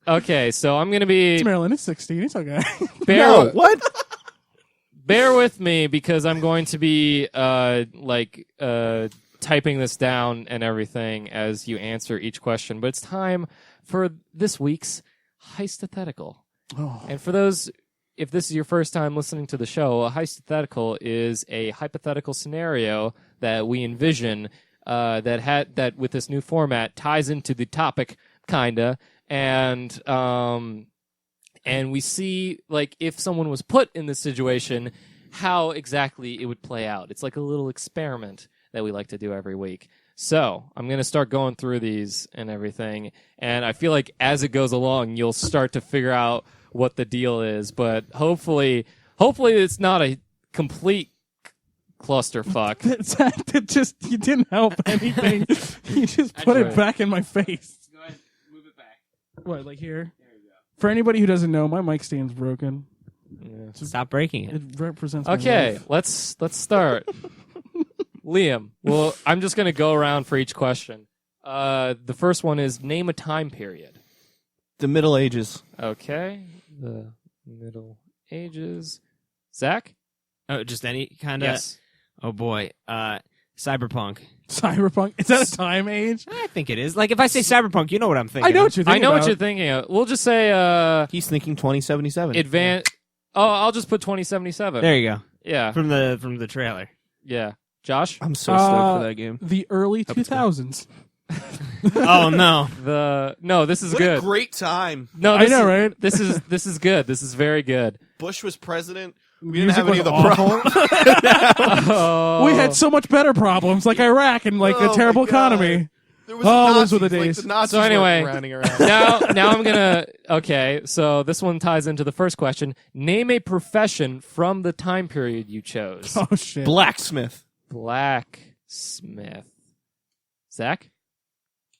S2: Okay, so I'm gonna be
S1: It's Maryland. It's 16. It's okay.
S4: No, what?
S2: bear with me because I'm going to be typing this down and everything as you answer each question. But it's time for this week's Heistethetical.
S1: Oh.
S2: And for those if this is your first time listening to the show, a hypothetical is a hypothetical scenario that we envision that with this new format ties into the topic kinda, and we see like if someone was put in this situation, how exactly it would play out. It's like a little experiment that we like to do every week. So I'm going to start going through these and everything, and I feel like as it goes along, you'll start to figure out what the deal is. But hopefully it's not a complete clusterfuck.
S1: That just you didn't help anything. You just put it
S2: Actually-
S1: back in my face.
S3: Go ahead, move it back.
S1: What, like here?
S3: There you go.
S1: For anybody who doesn't know, my mic stand's broken.
S2: Yeah.
S3: Stop breaking it.
S1: It represents my
S2: Okay,
S1: life.
S2: let's start. Liam, well, I'm just going to go around for each question. The first one is name a time period.
S4: The Middle Ages.
S2: Okay, the Middle Ages. Zach?
S3: Oh, just any kind of.
S2: Yes.
S3: Oh boy, cyberpunk.
S1: Cyberpunk. Is that a time age?
S3: I think it is. Like if I say cyberpunk, you know what I'm thinking.
S1: I know
S3: of.
S1: what you're thinking
S2: I know
S1: about.
S2: what you're thinking of. We'll just say
S4: He's thinking 2077.
S2: advanced. Oh, I'll just put 2077.
S3: There you go.
S2: Yeah,
S3: From the trailer.
S2: yeah. Josh?
S4: I'm so stoked
S1: Uh,
S4: for that game.
S1: The early
S4: Hope it's good.
S1: 2000s.
S3: Oh no.
S2: No, this is
S4: What
S2: good.
S4: a great time.
S2: No,
S1: I
S2: this
S1: know,
S2: is,
S1: right?
S2: This is good. This is very good.
S4: Bush was president. We didn't
S1: Music
S4: have any
S1: was
S4: of the
S1: awful.
S4: problems.
S2: Oh.
S1: We had so much better problems, like Iraq and like
S4: Oh,
S1: a terrible
S4: my God.
S1: economy.
S4: There was
S1: Oh,
S4: Nazis,
S1: those were the
S4: like,
S1: days.
S4: the Nazis
S2: So anyway-
S4: were running around.
S2: now I'm gonna. Okay, so this one ties into the first question. Name a profession from the time period you chose.
S1: Oh shit!
S4: Blacksmith.
S2: Blacksmith. Zach?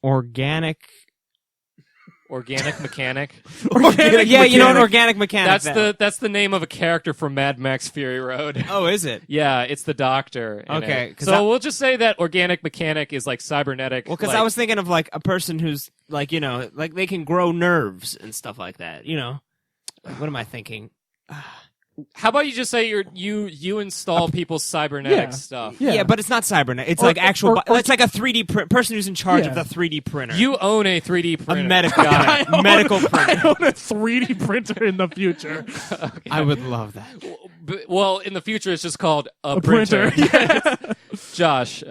S3: Organic.
S2: Organic mechanic.
S4: Organic
S3: Yeah, you know an
S4: mechanic.
S3: organic mechanic.
S2: That's the name of a character from Mad Max Fury Road.
S3: Oh, is it?
S2: Yeah, it's the doctor. in
S3: Okay,
S2: it.
S3: 'cause
S2: so
S3: I-
S2: we'll just say that organic mechanic is like cybernetic.
S3: Well, because
S2: like,
S3: I was thinking of like a person who's like like they can grow nerves and stuff like that. Like, what am I thinking?
S2: How about you just say you install people's cybernetic
S1: Yeah.
S2: stuff?
S1: Yeah.
S3: But it's not cybernetic. It's
S1: Or-
S3: like actual.
S1: or-
S3: It's like a 3D person who's in charge
S1: Yeah.
S3: of the 3D printer.
S2: You own a 3D
S3: a
S2: printer.
S3: medical
S2: Got it.
S3: medical
S1: I
S3: printer.
S1: own a 3D printer in the future.
S3: I would love that.
S2: Well, in the future, it's just called a
S1: A printer.
S2: Josh,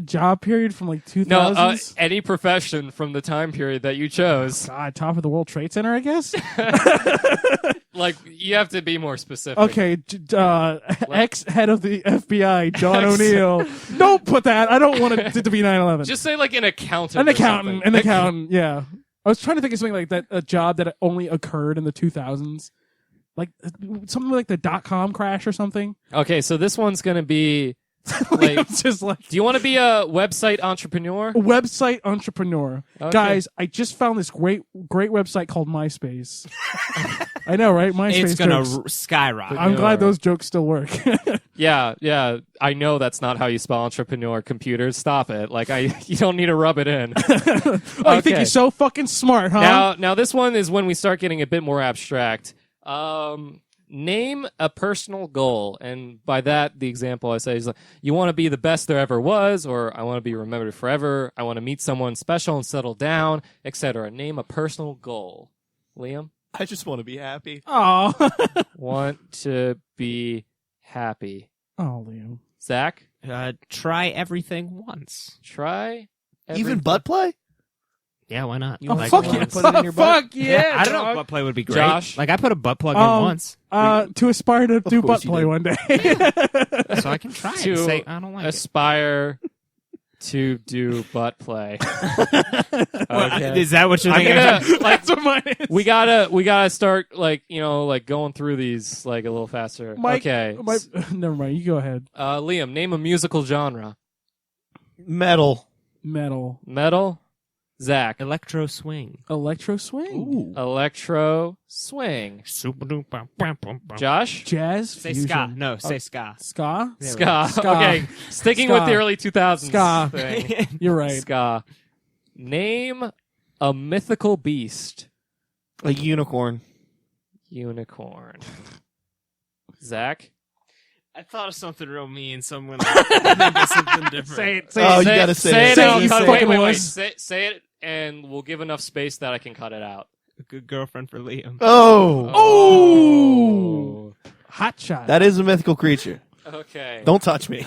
S1: Job period from like 2000s.
S2: no, any profession from the time period that you chose.
S1: God, top of the World Trade Center, I guess.
S2: Like, you have to be more specific.
S1: Okay, ex-head of the FBI, John O'Neill. Don't put that. I don't want it to be 9/11.
S2: Just say like an accountant.
S1: An
S2: or
S1: accountant.
S2: something.
S1: An accountant. Yeah. I was trying to think of something like that. A job that only occurred in the 2000s, like something like the .com crash or something.
S2: Okay, so this one's gonna be.
S1: Like, it's just like
S2: Do you want to be a website entrepreneur?
S1: a website entrepreneur.
S2: Okay.
S1: Guys, I just found this great website called MySpace. I know, right? MySpace.
S3: It's gonna
S1: jokes.
S3: skyrocket.
S1: I'm glad those jokes still work.
S2: Yeah. I know that's not how you spell entrepreneur. Computers, stop it. Like you don't need to rub it in.
S1: Oh, you think
S2: Okay.
S1: you're so fucking smart, huh?
S2: Now this one is when we start getting a bit more abstract. Name a personal goal, and by that the example I say is like, you want to be the best there ever was, or I want to be remembered forever. I want to meet someone special and settle down, etc. Name a personal goal. Liam,
S4: I just want to be happy.
S1: Oh,
S2: want to be happy.
S1: oh, Liam.
S2: Zach,
S3: Try everything once.
S2: try
S4: Even
S2: everything.
S4: butt play?
S3: Yeah, why not?
S4: You
S1: Oh,
S4: like
S1: fuck
S4: wanna
S1: yeah!
S4: put it in your butt?
S1: Fuck yeah!
S3: I don't know.
S1: dog.
S3: Butt play would be great.
S2: Josh?
S3: Like I put a butt plug in once,
S1: To aspire to do
S4: course
S1: butt
S4: you
S1: play
S4: did.
S1: one day.
S3: so I can try it
S2: To
S3: and say I don't like it.
S2: aspire to do butt play.
S3: Well,
S2: Okay.
S3: is that what you're
S2: I'm
S3: thinking?
S2: gonna, like,
S1: That's what mine is.
S2: we gotta start like going through these like a little faster.
S1: Mike,
S2: okay.
S1: never mind. You go ahead.
S2: Liam, name a musical genre.
S4: Metal.
S1: Metal,
S2: Metal. Zach.
S3: Electro swing.
S1: electro swing,
S2: Electro swing. Josh.
S1: jazz,
S3: Say
S1: fusion.
S3: ska. No, say ska.
S1: Ska.
S3: There we
S2: Ska.
S1: Ska.
S2: Okay. Sticking
S1: Ska.
S2: with the early 2000s
S1: Ska.
S2: thing.
S1: You're right.
S2: Ska. Name a mythical beast.
S4: A unicorn.
S2: Unicorn. Zach.
S3: I thought of something real mean. Someone think of something different.
S1: Say it. Say
S4: Oh,
S1: it.
S4: you gotta say
S2: Say
S4: it.
S2: it.
S1: Say
S2: and
S1: it, you
S2: I'll cut it.
S1: fucking
S2: Wait.
S1: wuss.
S2: Say it, and we'll give enough space that I can cut it out.
S3: A good girlfriend for Liam.
S4: Oh,
S1: Oh! Hot shot.
S4: that is a mythical creature.
S2: Okay.
S4: Don't touch me.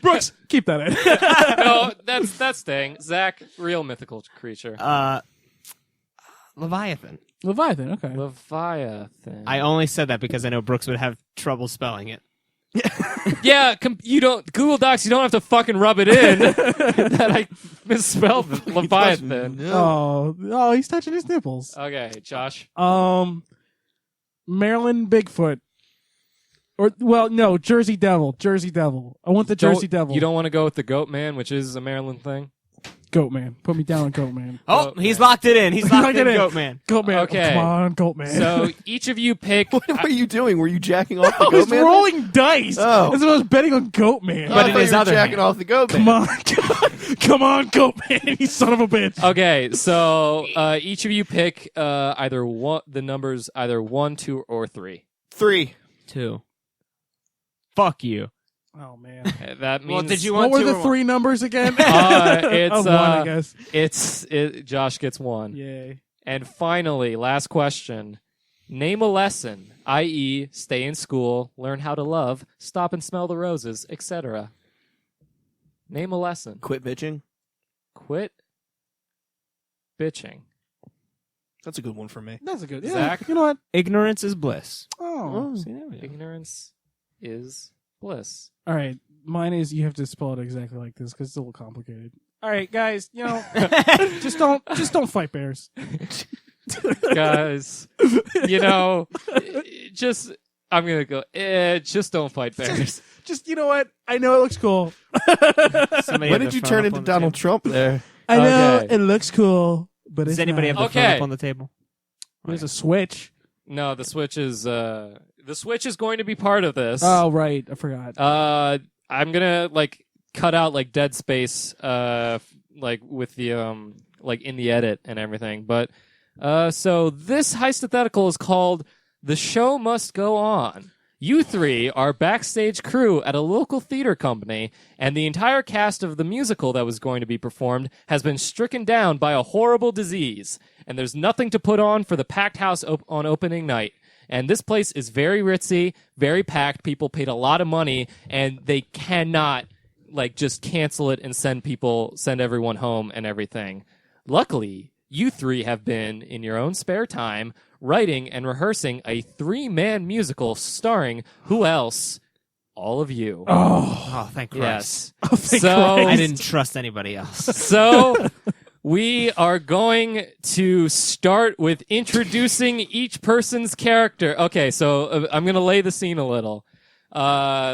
S1: Brooks, keep that in.
S2: No, that's staying. Zach, real mythical creature.
S3: Leviathan.
S1: Leviathan, okay.
S2: Leviathan.
S3: I only said that because I know Brooks would have trouble spelling it.
S2: Yeah, you don't Google Docs. You don't have to fucking rub it in that I misspelled Leviathan.
S4: No.
S1: Oh, he's touching his nipples.
S2: Okay, Josh.
S1: Maryland Bigfoot. Or, well, no, Jersey Devil. Jersey Devil. I want the Jersey Devil.
S2: You don't want to go with the Goat Man, which is a Maryland thing.
S1: Goat Man. Put me down on Goat Man.
S3: Oh,
S2: Goat
S3: he's
S2: Man.
S3: locked it in. He's locked in, Goat Man.
S1: Goat Man.
S2: Okay.
S1: Oh, come on, Goat Man.
S2: So each of you pick.
S4: What were you doing? Were you jacking off the
S1: I was
S4: goat man?
S1: rolling dice.
S4: Oh.
S1: That's what I was betting on Goat Man.
S3: But
S4: I
S3: in
S4: thought
S3: his
S4: you were
S3: other
S4: jacking
S3: hand.
S4: off the goat man.
S1: Come on. Come on, Goat Man. You son of a bitch.
S2: Okay, so each of you pick either the numbers either 1, 2, or 3.
S4: 3.
S3: 2. Fuck you.
S1: Oh, man.
S2: That means.
S3: Well, did you
S1: What
S3: want
S1: were
S3: two
S1: the
S3: or one?
S1: three numbers again?
S2: It's
S1: One, I guess.
S2: Josh gets 1.
S1: Yay.
S2: And finally, last question. Name a lesson, i.e., stay in school, learn how to love, stop and smell the roses, etc. Name a lesson.
S4: Quit bitching.
S2: Quit bitching.
S4: That's a good one for me.
S1: That's a good. Yeah.
S2: Zach?
S1: You know what?
S3: Ignorance is bliss.
S1: Oh.
S3: See, there we go.
S2: Ignorance is bliss.
S1: All right. Mine is you have to spell it exactly like this because it's a little complicated. All right, guys. You know, just don't fight bears.
S2: Guys, you know, just I'm gonna go. Just don't fight bears.
S1: Just you know what? I know it looks cool.
S3: Somebody
S4: When
S3: have
S4: did you
S3: their phone
S4: turn
S3: up
S4: into
S3: on the
S4: Donald
S3: table?
S4: Trump there?
S1: I know
S2: Okay.
S1: it looks cool, but
S3: Does
S1: it's
S3: anybody
S1: not.
S3: have their
S2: Okay.
S3: phone up on the table?
S1: There's a switch.
S2: No, the Switch is going to be part of this.
S1: Oh right, I forgot.
S2: I'm gonna cut out dead space, with the in the edit and everything. But so this hypothetical is called "The Show Must Go On." You three are backstage crew at a local theater company, and the entire cast of the musical that was going to be performed has been stricken down by a horrible disease, and there's nothing to put on for the packed house on opening night. And this place is very ritzy, very packed. People paid a lot of money, and they cannot just cancel it and send everyone home and everything. Luckily, you three have been, in your own spare time, writing and rehearsing a 3-man musical starring who else? All of you.
S3: Oh, thank Christ.
S2: Yes. So
S3: I didn't trust anybody else.
S2: So we are going to start with introducing each person's character. Okay, so I'm going to lay the scene a little.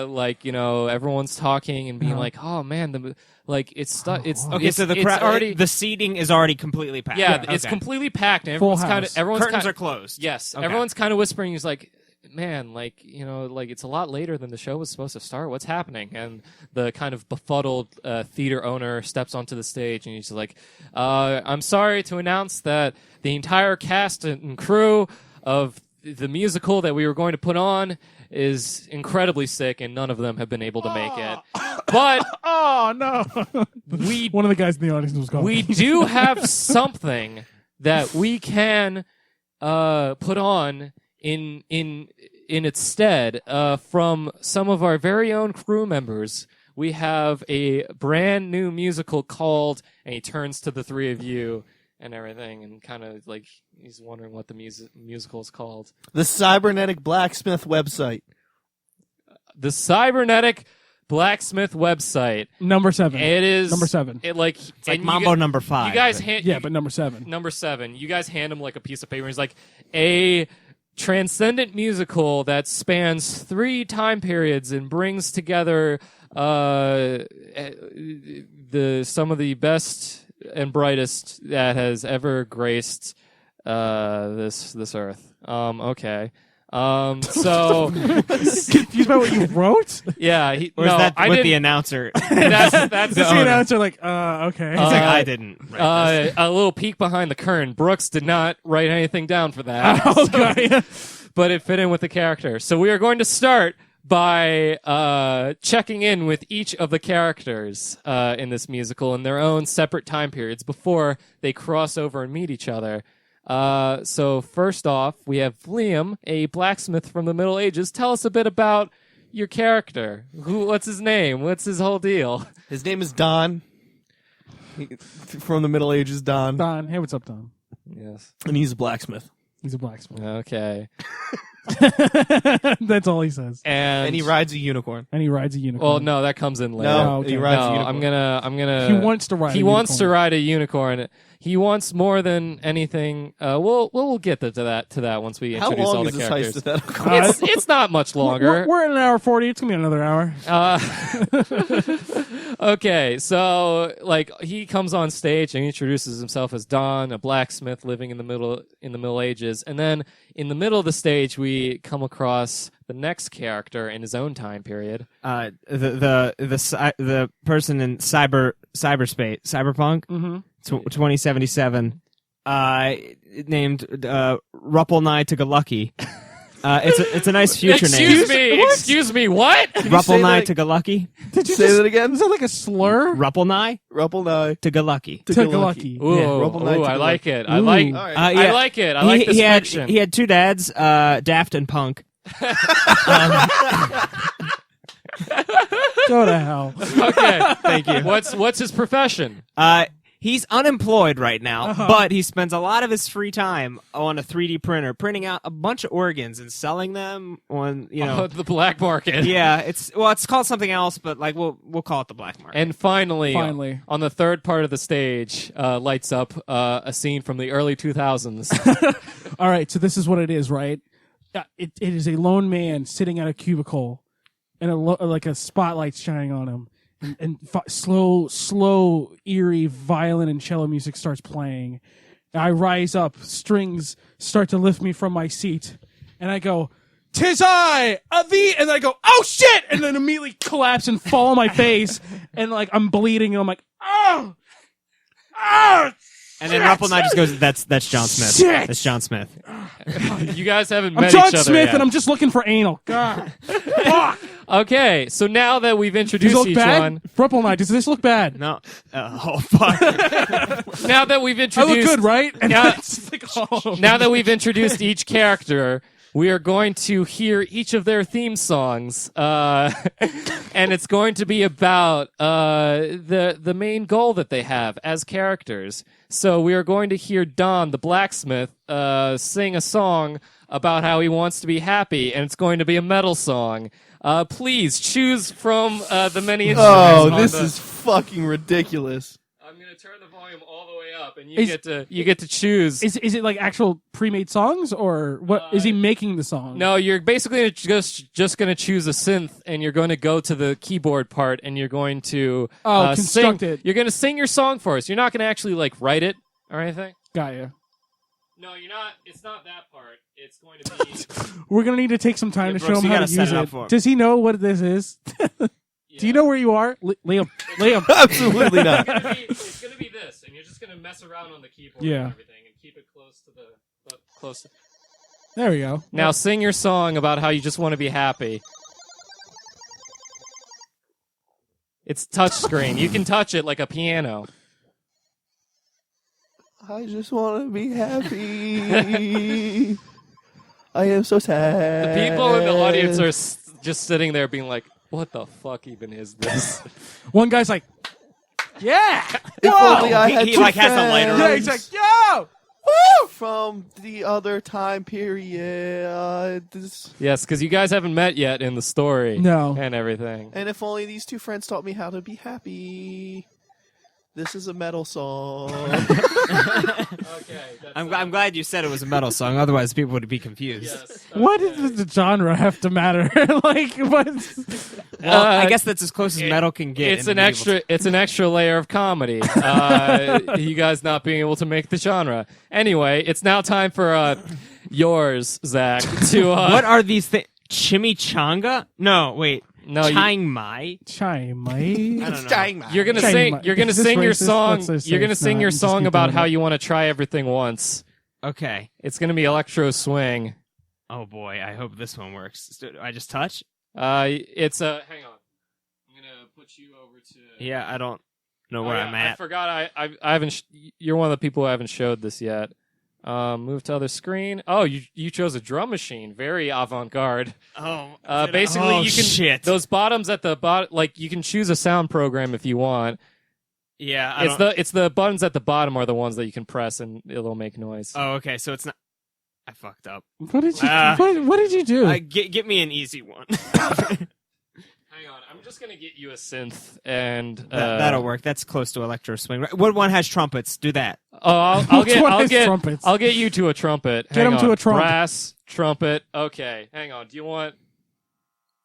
S2: Everyone's talking and being like, "Oh man, it's
S3: Okay,
S2: it's,
S3: so the
S2: it's
S3: crowd,
S2: already
S3: the seating is already completely packed.
S2: yeah, it's
S3: Okay.
S2: completely packed and
S1: Full
S2: everyone's
S1: house.
S3: Curtains are closed.
S2: yes,
S3: Okay.
S2: everyone's kind of whispering. He's like, man, it's a lot later than the show was supposed to start. What's happening? And the kind of befuddled theater owner steps onto the stage and he's like, I'm sorry to announce that the entire cast and crew of the musical that we were going to put on is incredibly sick and none of them have been able to make it. But
S1: Oh no! One of the guys in the audience was gone.
S2: we do have something that we can put on in its stead from some of our very own crew members. We have a brand new musical called, and he turns to the three of you and everything, and kind of he's wondering what the musical is called.
S4: The Cybernetic Blacksmith website.
S2: The Cybernetic Blacksmith website.
S1: number 7.
S2: It is
S1: Number 7.
S2: It
S3: It's like Mambo number 5.
S2: You guys
S3: but-
S2: hand
S1: Yeah, but number 7.
S2: number 7. You guys hand him a piece of paper. He's like, a transcendent musical that spans 3 time periods and brings together some of the best and brightest that has ever graced this earth. Okay. So
S1: Confused by what you wrote?
S2: yeah,
S3: Or is that
S2: I
S3: with the
S2: didn't.
S3: announcer?
S2: That's
S3: The
S1: The
S3: owner.
S1: announcer like, okay.
S3: He's like, I didn't write this.
S2: a little peek behind the curtain. Brooks did not write anything down for that.
S1: okay.
S2: But it fit in with the character. So we are going to start by checking in with each of the characters in this musical in their own separate time periods before they cross over and meet each other. So first off, we have Liam, a blacksmith from the Middle Ages. Tell us a bit about your character. What's his name? What's his whole deal?
S4: His name is Don. From the Middle Ages, Don.
S1: Don. Hey, what's up, Don?
S2: Yes.
S4: And he's a blacksmith.
S1: He's a blacksmith.
S2: Okay.
S1: That's all he says.
S2: And
S4: he rides a unicorn.
S1: And he rides a unicorn.
S2: Well, no, that comes in later.
S4: No,
S1: okay.
S4: he rides a
S2: No,
S4: unicorn.
S2: I'm gonna.
S1: He wants to ride.
S2: He
S1: a
S2: wants to
S1: unicorn.
S2: ride a unicorn. He wants more than anything. We'll get to that once we
S4: How
S2: introduce all
S4: long
S2: the
S4: is this
S2: characters.
S4: hypothetical?
S2: It's not much longer.
S1: We're in an hour 40. It's gonna be another hour.
S2: Okay, so like he comes on stage and he introduces himself as Don, a blacksmith living in the Middle Ages, and then in the middle of the stage we come across the next character in his own time period.
S3: The person in cyberspace, cyberpunk,
S1: Mm-hmm.
S3: 2077, named Ruppelnai Tagalucky. It's a nice future name.
S2: Excuse me, what?
S3: Ruppelnai
S4: that-
S3: Tagalucky.
S1: Did you
S4: Say
S1: just,
S4: that again?
S1: Was that like a slur?
S3: Ruppelnai
S4: Ruppelnai.
S3: Tagalucky.
S1: Tagalucky.
S2: Ooh,
S4: Yeah, Ruppelnai
S2: I
S4: Tagalucky.
S2: like it. I
S1: Ooh.
S2: like.
S4: All right.
S3: Yeah.
S2: I like it. I like this
S3: he had,
S2: fiction.
S3: he had two dads, Daft and Punk.
S1: Go to hell.
S2: Okay,
S3: Thank you.
S2: what's his profession?
S3: He's unemployed right now,
S1: Uh-huh.
S3: but he spends a lot of his free time on a 3D printer, printing out a bunch of organs and selling them on,
S2: The black market.
S3: yeah, it's called something else, but like we'll call it the black market.
S2: And finally,
S1: Finally.
S2: on the third part of the stage, lights up a scene from the early 2000s.
S1: All right, so this is what it is, right? It is a lone man sitting at a cubicle, and like a spotlight's shining on him, and slow, eerie violin and cello music starts playing. I rise up, strings start to lift me from my seat, and I go, "'Tis I, thee," and then I go, "Oh shit!" and then immediately collapse and fall on my face, and like I'm bleeding, and I'm like, "Oh,
S3: And then Ruppelnai just goes, "That's John Smith.
S1: Shit!
S3: That's John Smith."
S2: You guys haven't
S1: I'm
S2: met
S1: John
S2: each other
S1: Smith,
S2: yet.
S1: and I'm just looking for anal." God, fuck.
S2: Okay, so now that we've
S1: Does
S2: introduced
S1: this look
S2: each
S1: bad?
S2: one,
S1: Ruppel Knight, does this look bad?
S3: No, oh fuck.
S2: now that we've
S1: I
S2: introduced,
S1: look good, right? And
S2: Yeah.
S1: it's like, oh.
S2: now that we've introduced each character, we are going to hear each of their theme songs, and it's going to be about the main goal that they have as characters. So we are going to hear Don, the blacksmith, sing a song about how he wants to be happy, and it's going to be a metal song. Please choose from the many instruments.
S4: Oh,
S2: on
S4: this
S2: the-
S4: is fucking ridiculous.
S2: I'm going to turn the volume all the way up, and you get to choose.
S1: Is it like actual pre-made songs, or what? Is he making the song?
S2: No, you're basically just going to choose a synth, and you're going to go to the keyboard part, and you're going to
S1: construct
S2: sing.
S1: it.
S2: You're going to sing your song for us. You're not going to actually like write it or anything.
S1: Got you.
S2: No, you're not. It's not that part. It's going to be.
S1: We're gonna need to take some time
S3: Yeah,
S1: to
S3: Brooks,
S1: show him
S3: you
S1: how to
S3: gotta set
S1: use
S3: it up
S1: it.
S3: for him.
S1: Does he know what this is? Do you know where you are, Liam? Liam.
S4: Absolutely not.
S2: It's going to be this, and you're just going to mess around on the keyboard
S1: Yeah.
S2: and everything, and keep it close to the close.
S1: There we go.
S2: Now sing your song about how you just want to be happy. It's touchscreen. You can touch it like a piano.
S4: I just want to be happy. I am so sad.
S2: The people in the audience are just sitting there being like, what the fuck even is this?
S1: One guy's like, "Yeah,
S4: If only I
S3: He-
S4: had
S3: he,
S4: two
S3: like, has the lighter
S4: friends
S1: yeah." He's like, "Yo,
S4: from the other time period.
S2: Yes, because you guys haven't met yet in the story.
S1: No.
S2: And everything.
S4: And if only these two friends taught me how to be happy. This is a metal song.
S2: Okay.
S3: I'm glad you said it was a metal song. Otherwise, people would be confused.
S1: what does the genre have to matter? Like, what?
S3: Well, I guess that's as close as metal can get.
S2: It's
S3: in
S2: an
S3: medieval
S2: extra. It's an extra layer of comedy. You guys not being able to make the genre. Anyway, it's now time for yours, Zach. To
S3: What are these things? Chimichanga? No, wait.
S2: No, you-
S3: Chiang Mai?
S1: Chai Mai.
S3: I don't know.
S2: You're gonna
S1: China-
S2: sing. You're gonna
S1: Is this
S2: sing your
S1: racist?
S2: song.
S1: Let's just say
S2: You're gonna
S1: it's
S2: sing
S1: not
S2: your
S1: and just
S2: song
S1: keep
S2: about
S1: doing
S2: how
S1: it.
S2: you want to try everything once.
S3: Okay.
S2: It's gonna be electro swing.
S3: Oh boy, I hope this one works. Do I just touch?
S2: It's a. Hang on. I'm gonna put you over to.
S3: Yeah, I don't know
S2: Oh,
S3: where
S2: yeah,
S3: I'm
S2: I
S3: at.
S2: forgot. I haven't. You're one of the people who haven't showed this yet. Move to other screen. Oh, you chose a drum machine. Very avant-garde.
S3: Oh,
S2: Basically,
S3: oh,
S2: you can
S3: shit.
S2: those bottoms at the bottom. Like you can choose a sound program if you want.
S3: Yeah,
S2: It's the buttons at the bottom are the ones that you can press and it'll make noise.
S3: Oh, okay. So it's not. I fucked up.
S1: What did you?
S3: Ah.
S1: What did you do?
S3: Get me an easy one.
S2: Hang on, I'm just gonna get you a synth and
S3: That'll work. That's close to electro swing. Right? What one has trumpets? Do that.
S2: Oh, I'll
S1: Which one has
S2: get
S1: trumpets?
S2: I'll get you to a trumpet.
S1: Get
S2: Hang
S1: him to
S2: on.
S1: a trumpet.
S2: Brass trumpet. Okay, hang on. Do you want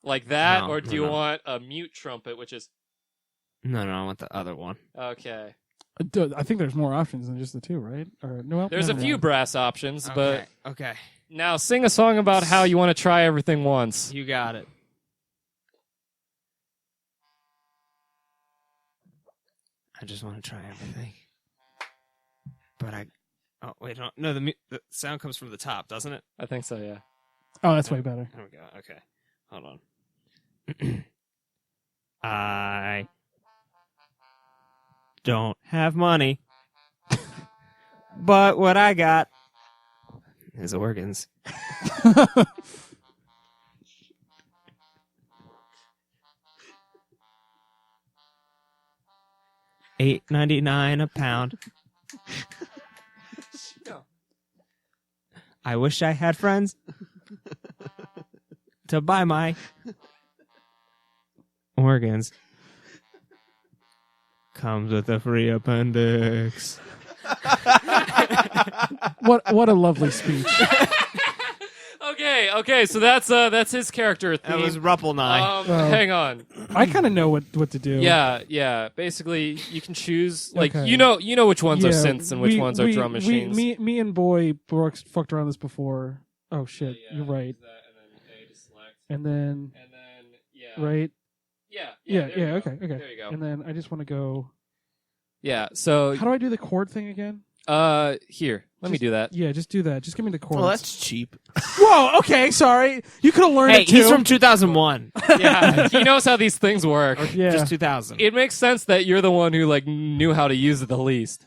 S2: like that,
S3: No,
S2: or do you
S3: no.
S2: want a mute trumpet, which is
S3: No, I want the other one.
S2: okay?
S1: Dude, I think there's more options than just the two, right? Or no, well,
S2: There's a
S1: never
S2: few
S1: mind.
S2: brass options, but
S3: Okay.
S2: now sing a song about how you want to try everything once.
S3: You got it. I just want to try everything. But oh wait, no. The sound comes from the top, doesn't it?
S2: I think so, yeah.
S1: Oh, that's way better.
S3: There we go. Okay, hold on. I don't have money, but what I got is organs. $8.99 a pound. I wish I had friends to buy my organs. Comes with a free appendix.
S1: What a lovely speech.
S2: Okay, so that's his character theme.
S3: That was Ruppelnai.
S2: Hang on.
S1: I kind of know what to do.
S2: Yeah. Basically, you can choose like
S1: Okay.
S2: you know which ones are
S1: Yeah,
S2: synths and which ones are drum machines.
S1: Me and Boy Brooks fucked around this before. Oh shit, you're right. And then right. Yeah. Okay.
S2: There you go.
S1: And then I just want to go.
S2: Yeah. So
S1: How do I do the chord thing again?
S2: here, let me do that.
S1: Yeah, just do that. Just give me the chords.
S4: Well, that's cheap.
S1: Whoa. Okay. Sorry. You could have learned
S3: Hey,
S1: it too.
S3: he's from 2001.
S2: Yeah, he knows how these things work.
S1: Yeah.
S3: Just 2000.
S2: It makes sense that you're the one who like knew how to use it the least.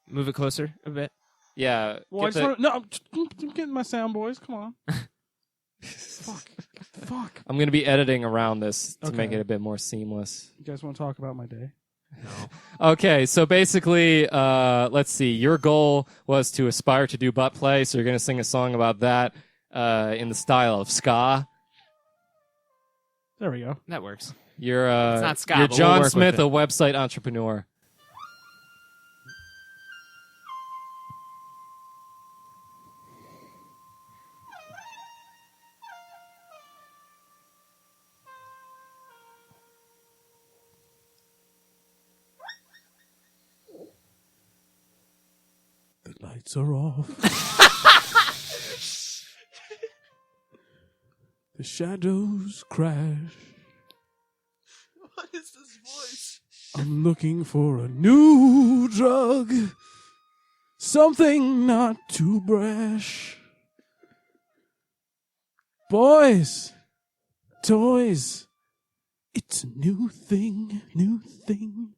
S3: Move it closer a bit.
S2: Yeah.
S1: Well, I
S2: get
S1: just wanna, no, I'm getting my sound, boys. Come on. Fuck.
S2: I'm gonna be editing around this to
S1: Okay.
S2: make it a bit more seamless.
S1: You guys want to talk about my day?
S2: Okay, so basically, let's see. Your goal was to aspire to do butt play, so you're going to sing a song about that in the style of ska.
S1: There we go.
S3: That works.
S2: You're
S3: It's not ska,
S2: you're
S3: but we'll
S2: John
S3: work with
S2: Smith,
S3: it.
S2: a website entrepreneur.
S1: The lights are off. The shadows crash.
S4: What is this voice?
S1: I'm looking for a new drug. Something not too brash. Boys, toys. It's a new thing, new thing.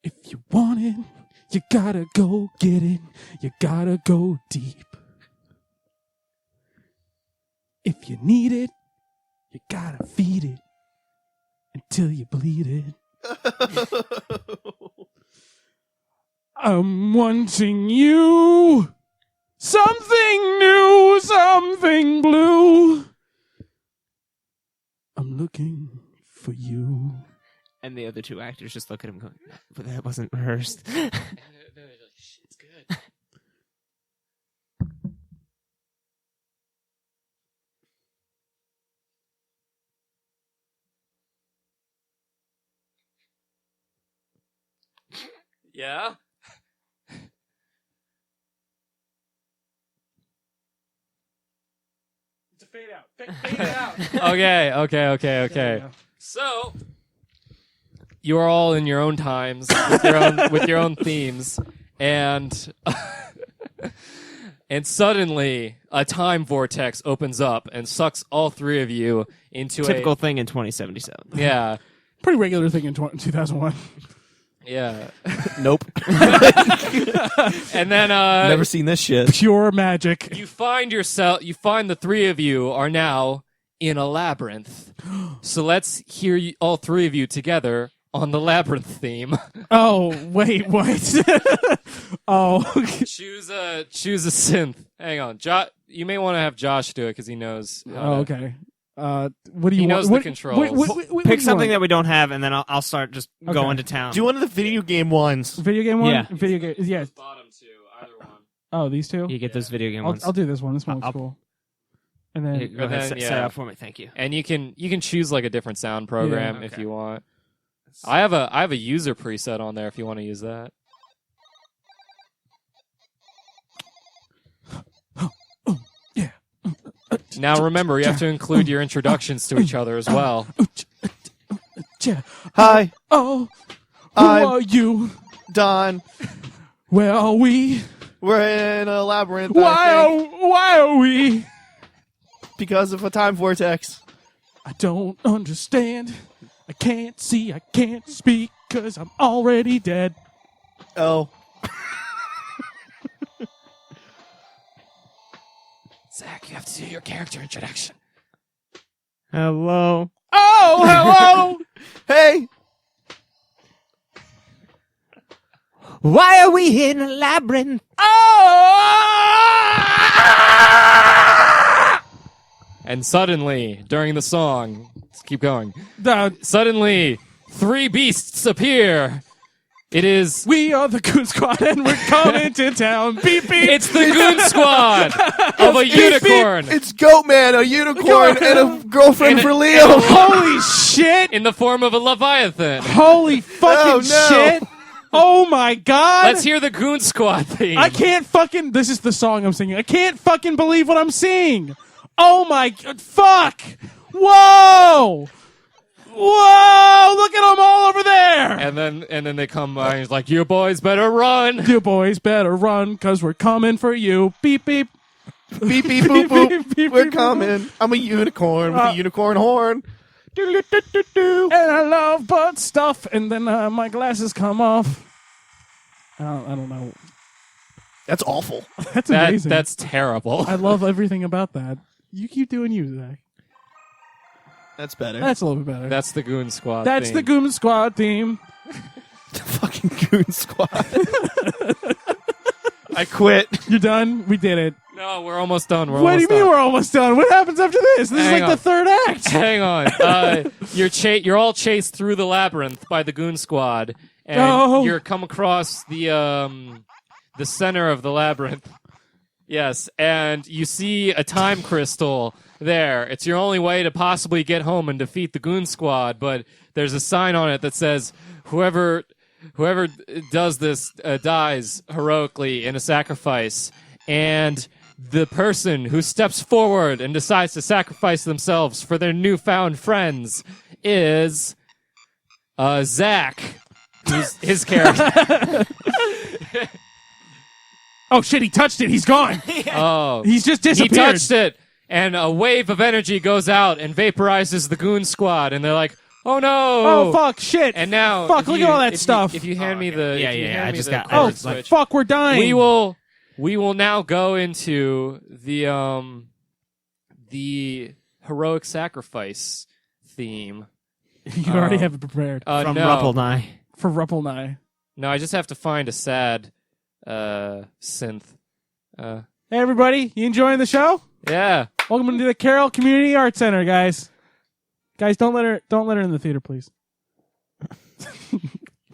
S1: If you want it, you gotta go get it. You gotta go deep. If you need it, you gotta feed it until you bleed it. I'm wanting you. Something new, something blue. I'm looking for you.
S3: And the other two actors just look at him going, but that wasn't rehearsed.
S2: It's good. Yeah.
S1: It's a fade out. Fade it out.
S2: Okay. So you are all in your own times with your own themes, and and suddenly a time vortex opens up and sucks all three of you into
S3: Typical thing in 2077.
S2: yeah.
S1: Pretty regular thing in 2001.
S2: Yeah.
S4: Nope.
S2: And then
S4: Never seen this shit.
S1: Pure magic.
S2: you find the three of you are now in a labyrinth. So let's hear all three of you together on the labyrinth theme.
S1: Oh, wait, what? Oh.
S2: choose a synth. Hang on. You may want to have Josh do it because he knows.
S1: Oh, okay. What do you
S2: He
S1: want?
S2: knows the
S1: what,
S2: controls.
S1: what
S3: Pick
S1: do you
S3: something
S1: want?
S3: that we don't have, and then I'll start just
S1: Okay.
S3: going to town.
S4: Do one of the video game ones.
S1: Video game one?
S3: Yeah.
S1: Video game. Yeah.
S2: Bottom two, either one.
S1: Oh, these two?
S3: You get those video game ones.
S1: I'll do this one. This one looks
S3: I'll-
S1: cool. And then
S3: Go ahead,
S2: then,
S3: set
S2: yeah.
S3: it up for me. Thank you.
S2: And you can choose like a different sound program
S3: Yeah.
S2: if
S3: Okay.
S2: you want. I have a user preset on there if you want to use that.
S1: yeah.
S2: Now remember, you have to include your introductions to each other as well.
S1: Yeah.
S4: Hi,
S1: Oh, who
S4: I'm
S1: are you?
S4: Don.
S1: Where are we?
S4: We're in a labyrinth. I think,
S1: Why are we?
S4: because of a time vortex.
S1: I don't understand. I can't see, I can't speak, 'cause I'm already dead.
S4: Oh,
S2: Zach, you have to do your character introduction.
S3: Hello.
S1: Oh, hello!
S4: hey.
S3: Why are we in a labyrinth?
S2: And suddenly, during the song, let's keep going.
S1: Oh!
S2: Suddenly, three beasts appear. It is.
S1: We are the Goon Squad and we're coming to town. Beep, beep.
S2: It's the Goon Squad of a unicorn
S4: It's Goatman, a unicorn, and a girlfriend
S2: And a-
S4: for Leo.
S1: Holy shit!
S2: in the form of a leviathan.
S1: Holy fucking
S4: Oh, no.
S1: shit! Oh my god!
S2: Let's hear the Goon Squad theme.
S1: I can't fucking. This is the song I'm singing. I can't fucking believe what I'm seeing. Oh my god! Fuck! Whoa! Whoa! Look at them all over there.
S2: And then they come by and he's like, "You boys better run."
S1: You boys better run, 'cause we're coming for you. Beep beep.
S4: Beep beep boop boop.
S1: Beep, beep,
S4: We're
S1: beep,
S4: coming. I'm a unicorn with a unicorn horn. Do-do-do-do-do.
S1: And I love butt stuff. And then my glasses come off. I don't know.
S4: That's awful.
S1: That's amazing.
S2: That's terrible.
S1: I love everything about that. You keep doing you, Zach.
S4: That's better.
S1: That's a little bit better.
S2: That's the Goon Squad.
S1: That's
S2: theme.
S1: the Goon Squad theme.
S4: the fucking Goon Squad. I quit.
S1: You're done. We did it.
S2: No, we're almost done.
S1: What do you mean we're almost done? What happens after this? This is
S2: Hang
S1: like
S2: on.
S1: the third act.
S2: Hang on. You're all chased through the labyrinth by the Goon Squad, and
S1: Oh.
S2: you're come across the center of the labyrinth. Yes, and you see a time crystal there. It's your only way to possibly get home and defeat the Goon Squad, but there's a sign on it that says whoever does this dies heroically in a sacrifice, and the person who steps forward and decides to sacrifice themselves for their newfound friends is Zach, who's his character.
S1: Oh shit! He touched it. He's gone.
S2: Oh,
S1: He's just
S2: he
S1: disappeared.
S2: touched it, and a wave of energy goes out and vaporizes the Goon Squad, and they're like, "Oh no!
S1: Oh fuck! Shit!
S2: And now,
S1: Fuck,
S2: if
S1: look
S2: you-
S1: at all that
S2: if you-
S1: stuff.
S2: If you hand me the,
S3: Yeah,
S2: if you
S3: yeah,
S2: hand
S3: I
S2: me
S3: just
S2: the
S3: got-
S2: chord
S1: oh
S3: it's like-
S2: switch,
S1: fuck! We're dying.
S2: we will now go into the heroic sacrifice theme.
S1: You already have it prepared
S3: From
S2: no.
S3: Ruppelnye.
S1: for Ruppelnye.
S2: No, I just have to find a sad synth.
S1: Hey everybody, you enjoying the show?
S2: Yeah.
S1: Welcome to the Carroll Community Arts Center, guys. Guys, don't let her in the theater, please.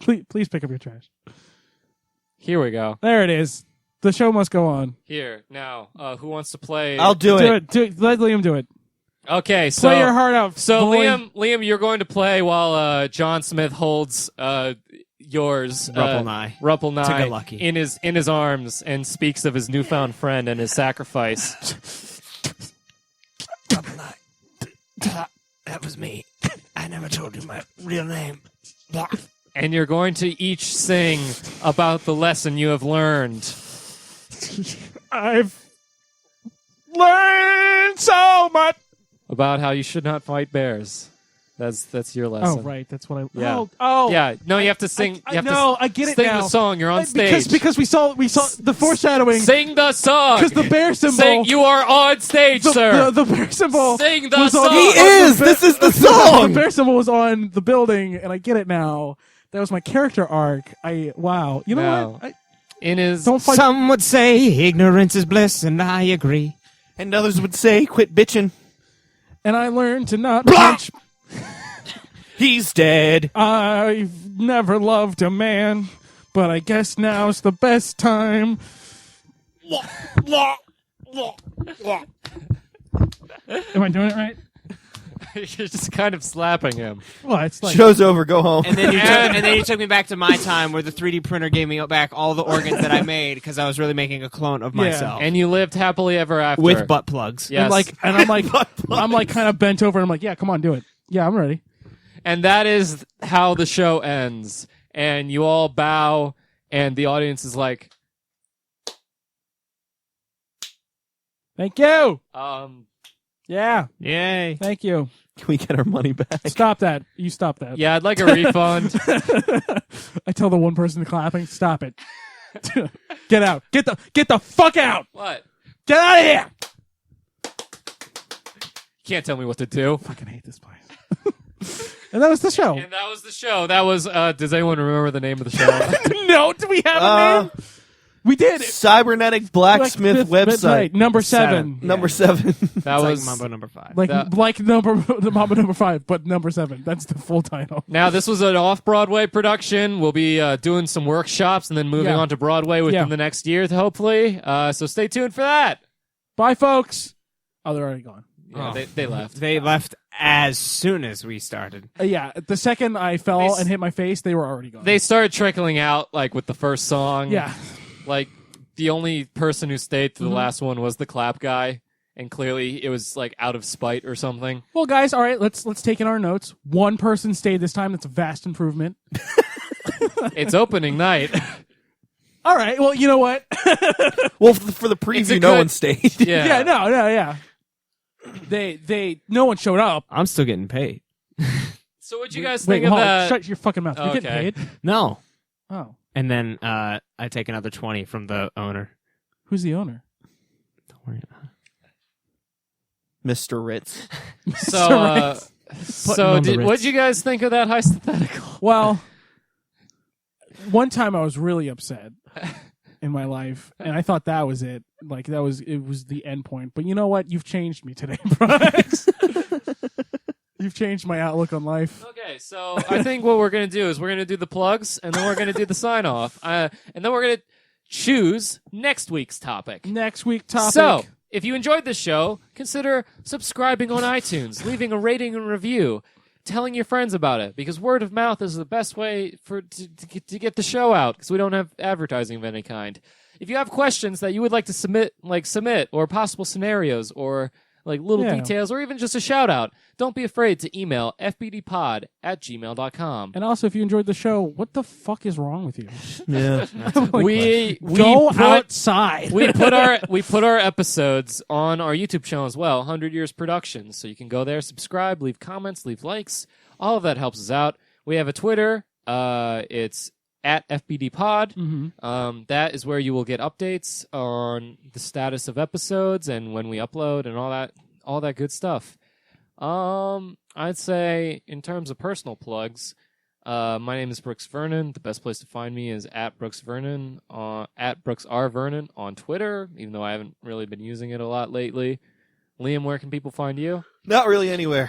S1: please pick up your trash.
S2: Here we go.
S1: There it is. The show must go on.
S2: Here now, who wants to play?
S4: I'll do it.
S1: Do it. Let Liam do it.
S2: Okay, so
S1: Play your heart out.
S2: So
S1: boy.
S2: Liam, you're going to play while John Smith holds yours,
S3: Ruppelnye.
S2: Ruppelnye,
S3: To get lucky.
S2: in his arms and speaks of his newfound friend and his sacrifice.
S3: That was me. I never told you my real name.
S2: And you're going to each sing about the lesson you have learned.
S1: I've learned so much.
S2: About how you should not fight bears. That's your lesson.
S1: Oh, right. That's what I.
S2: Yeah.
S1: Oh.
S2: Yeah. No, you have to sing.
S1: I
S2: you have
S1: know.
S2: to
S1: I get it
S2: sing
S1: now.
S2: the song. You're on stage.
S1: Because we saw the foreshadowing.
S2: Sing the song.
S1: Because the bear symbol.
S2: Sing. You are on stage, sir.
S1: The bear symbol.
S2: Sing the
S1: was on-
S2: song.
S4: He is. This is the song.
S1: The bear symbol was on the building, and I get it now. That was my character arc. Wow. You know
S2: No.
S1: what?
S2: In his
S1: Don't fight.
S3: Some would say ignorance is bliss, and I agree.
S4: And others would say, "Quit bitching."
S1: And I learned to not punch.
S4: He's dead.
S1: I've never loved a man, but I guess now's the best time. Am I doing it right?
S2: You're just kind of slapping him.
S1: Well, it's like
S4: Show's over. Go home.
S3: And then you took me back to my time where the 3D printer gave me back all the organs that I made because I was really making a clone of myself
S2: And you lived happily ever after.
S3: with butt plugs.
S2: Yes.
S1: and I'm like kind of bent over, and I'm like, yeah, come on, do it. Yeah, I'm ready.
S2: And that is how the show ends. And you all bow, and the audience is like,
S1: Thank you. Yeah,
S3: Yay!
S1: thank you.
S4: Can we get our money back?
S1: Stop that. You stop that.
S2: yeah, I'd like a refund.
S1: I tell the one person clapping, stop it. Get out. Get the fuck out.
S2: What?
S1: Get out of here.
S2: You can't tell me what to do.
S1: Fucking hate this place. And that was the show.
S2: And that was the show. That was, does anyone remember the name of the show?
S1: No, do we have a name? We did.
S4: Cybernetic Blacksmith website.
S1: Number 7.
S4: Number 7.
S2: That was
S3: like Mambo number 5.
S1: Like
S2: That-
S1: the Mama number 5, but number 7. That's the full title.
S2: Now, this was an off-Broadway production. We'll be doing some workshops and then moving
S1: Yeah.
S2: on to Broadway within
S1: Yeah.
S2: the next year, hopefully. So stay tuned for that.
S1: Bye, folks. Oh, they're already gone.
S2: Yeah, they left.
S3: They left as soon as we started.
S1: Yeah, the second I fell
S2: They-
S1: and hit my face, they were already gone.
S2: They started trickling out, like, with the first song.
S1: yeah.
S2: Like, the only person who stayed to the
S1: Mhm.
S2: last one was the clap guy. And clearly, it was, like, out of spite or something.
S1: Well, guys, all right, let's take in our notes. One person stayed this time. That's a vast improvement.
S2: It's opening night.
S1: All right. Well, you know what?
S4: Well, for the
S2: It's a
S4: preview, no
S2: good-
S4: one stayed.
S2: Yeah.
S1: Yeah. No one showed up.
S3: I'm still getting paid.
S2: So what'd you guys
S1: Wait,
S2: think of
S1: hold on.
S2: that?
S1: Shut your fucking mouth. You're
S2: Okay.
S1: getting paid?
S3: No.
S1: Oh.
S3: And then I take another 20 from the owner.
S1: Who's the owner?
S3: Don't worry about it.
S4: Mr. Ritz.
S2: So,
S1: Putting on the Ritz.
S2: what'd you guys think of that hypothetical?
S1: Well, one time I was really upset in my life, and I thought that was it. Like it was the end point. But you know what? You've changed me today, Bryce. You've changed my outlook on life.
S2: Okay, so I think what we're going to do is we're going to do the plugs, and then we're going to do the sign-off. And then we're going to choose next week's topic.
S1: Next week topic.
S2: So, if you enjoyed this show, consider subscribing on iTunes, leaving a rating and review, telling your friends about it, because word of mouth is the best way to get the show out, because we don't have advertising of any kind. If you have questions that you would like to submit, or possible scenarios, or like little
S1: Yeah.
S2: details, or even just a shout out, don't be afraid to email fbdpod@gmail.com.
S1: And also, if you enjoyed the show, what the fuck is wrong with you?
S4: Yeah.
S2: We
S1: Go
S2: put-
S1: outside.
S2: we put our episodes on our YouTube channel as well, 100 Years Productions. So you can go there, subscribe, leave comments, leave likes. All of that helps us out. We have a Twitter. It's at FBDPod.
S1: Mm-hmm.
S2: That is where you will get updates on the status of episodes and when we upload and all that good stuff. I'd say in terms of personal plugs, my name is Brooks Vernon. The best place to find me is at Brooks Vernon, at Brooks R. Vernon on Twitter, even though I haven't really been using it a lot lately. Liam, where can people find you?
S4: Not really anywhere.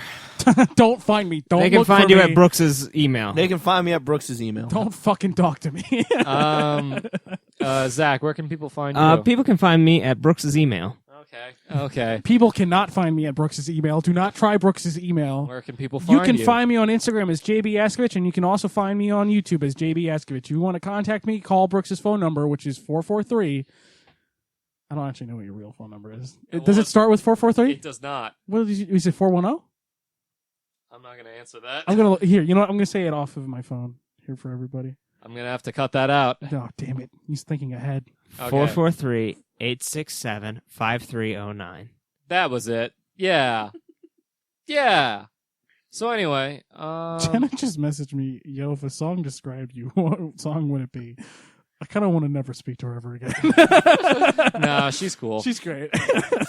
S1: Don't find me. Don't
S3: They can
S1: look
S3: find
S1: for
S3: you
S1: me.
S3: at Brooks's email.
S4: They can find me at Brooks's email.
S1: Don't fucking talk to me.
S2: Zach, where can people find you?
S3: People can find me at Brooks's email.
S2: Okay.
S1: People cannot find me at Brooks's email. Do not try Brooks's email.
S2: Where can people
S1: You
S2: find
S1: can
S2: you?
S1: find me on Instagram as JB Askovich, and you can also find me on YouTube as JB Askovich. If you want to contact me, call Brooks's phone number, which is 443. I don't actually know what your real phone number is. Does it start with 443?
S2: It does not.
S1: What is it? 410?
S2: I'm not going to answer that.
S1: I'm gonna here. You know what? I'm gonna say it off of my phone here for everybody.
S2: I'm going to have to cut that out.
S1: Oh damn it! He's thinking ahead.
S2: Okay.
S3: 443-867-5309.
S2: That was it. Yeah. Yeah. So anyway,
S1: Jenna just messaged me, yo, if a song described you, what song would it be? I kind of want to never speak to her ever again.
S2: no, she's cool.
S1: She's great.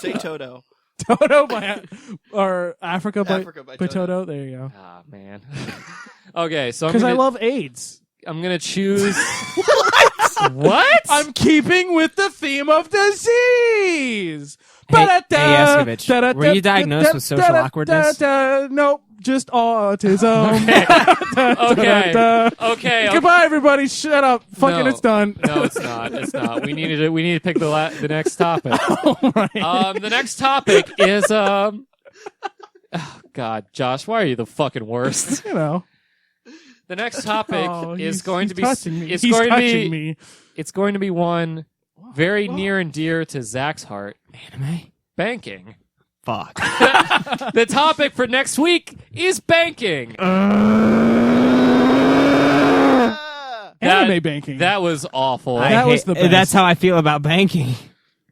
S4: Say Toto.
S1: Toto by or Africa by
S4: Africa by
S1: Toto. There you go.
S2: Ah, man. Okay, so
S1: Because I love AIDS.
S2: I'm gonna choose. What?
S1: I'm keeping with the theme of disease.
S3: Hey, Yaskovich, were you diagnosed with social awkwardness?
S1: Nope, just autism.
S2: Okay.
S1: Goodbye, everybody. Shut up. Fucking,
S2: No.
S1: it's done.
S2: No, it's not. It's not. We need to pick the next topic.
S1: All right.
S2: The next topic is Oh God, Josh, why are you the fucking worst?
S1: You know.
S2: The next topic
S1: Oh,
S2: is
S1: he's
S2: going to be.
S1: touching me.
S2: It's
S1: He's
S2: going to
S1: touching
S2: be.
S1: me.
S2: It's going to be one very near and dear to Zach's heart.
S3: Anime?
S2: Banking.
S3: Fuck.
S2: The topic for next week is banking.
S1: Anime banking.
S2: That was awful.
S1: That was the best.
S3: That's how I feel about banking.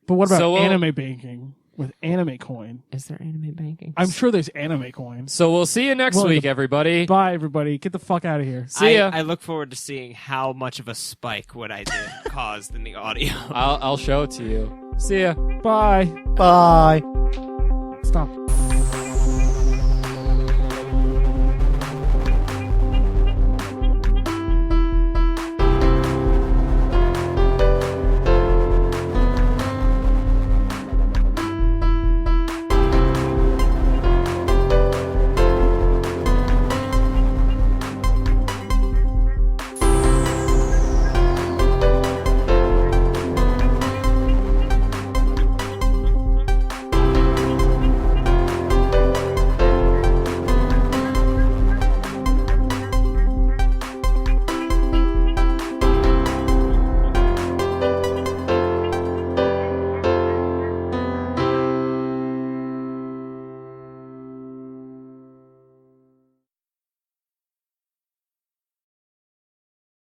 S1: But what about
S2: So,
S1: anime banking with anime coin?
S3: Is there anime banking?
S1: I'm sure there's anime coins.
S2: So we'll see you next
S1: Well,
S2: week, everybody.
S1: Bye, everybody. Get the fuck out of here.
S2: See ya.
S3: I look forward to seeing how much of a spike what I did caused in the audio.
S2: I'll show it to you. See ya.
S1: Bye.
S4: Bye.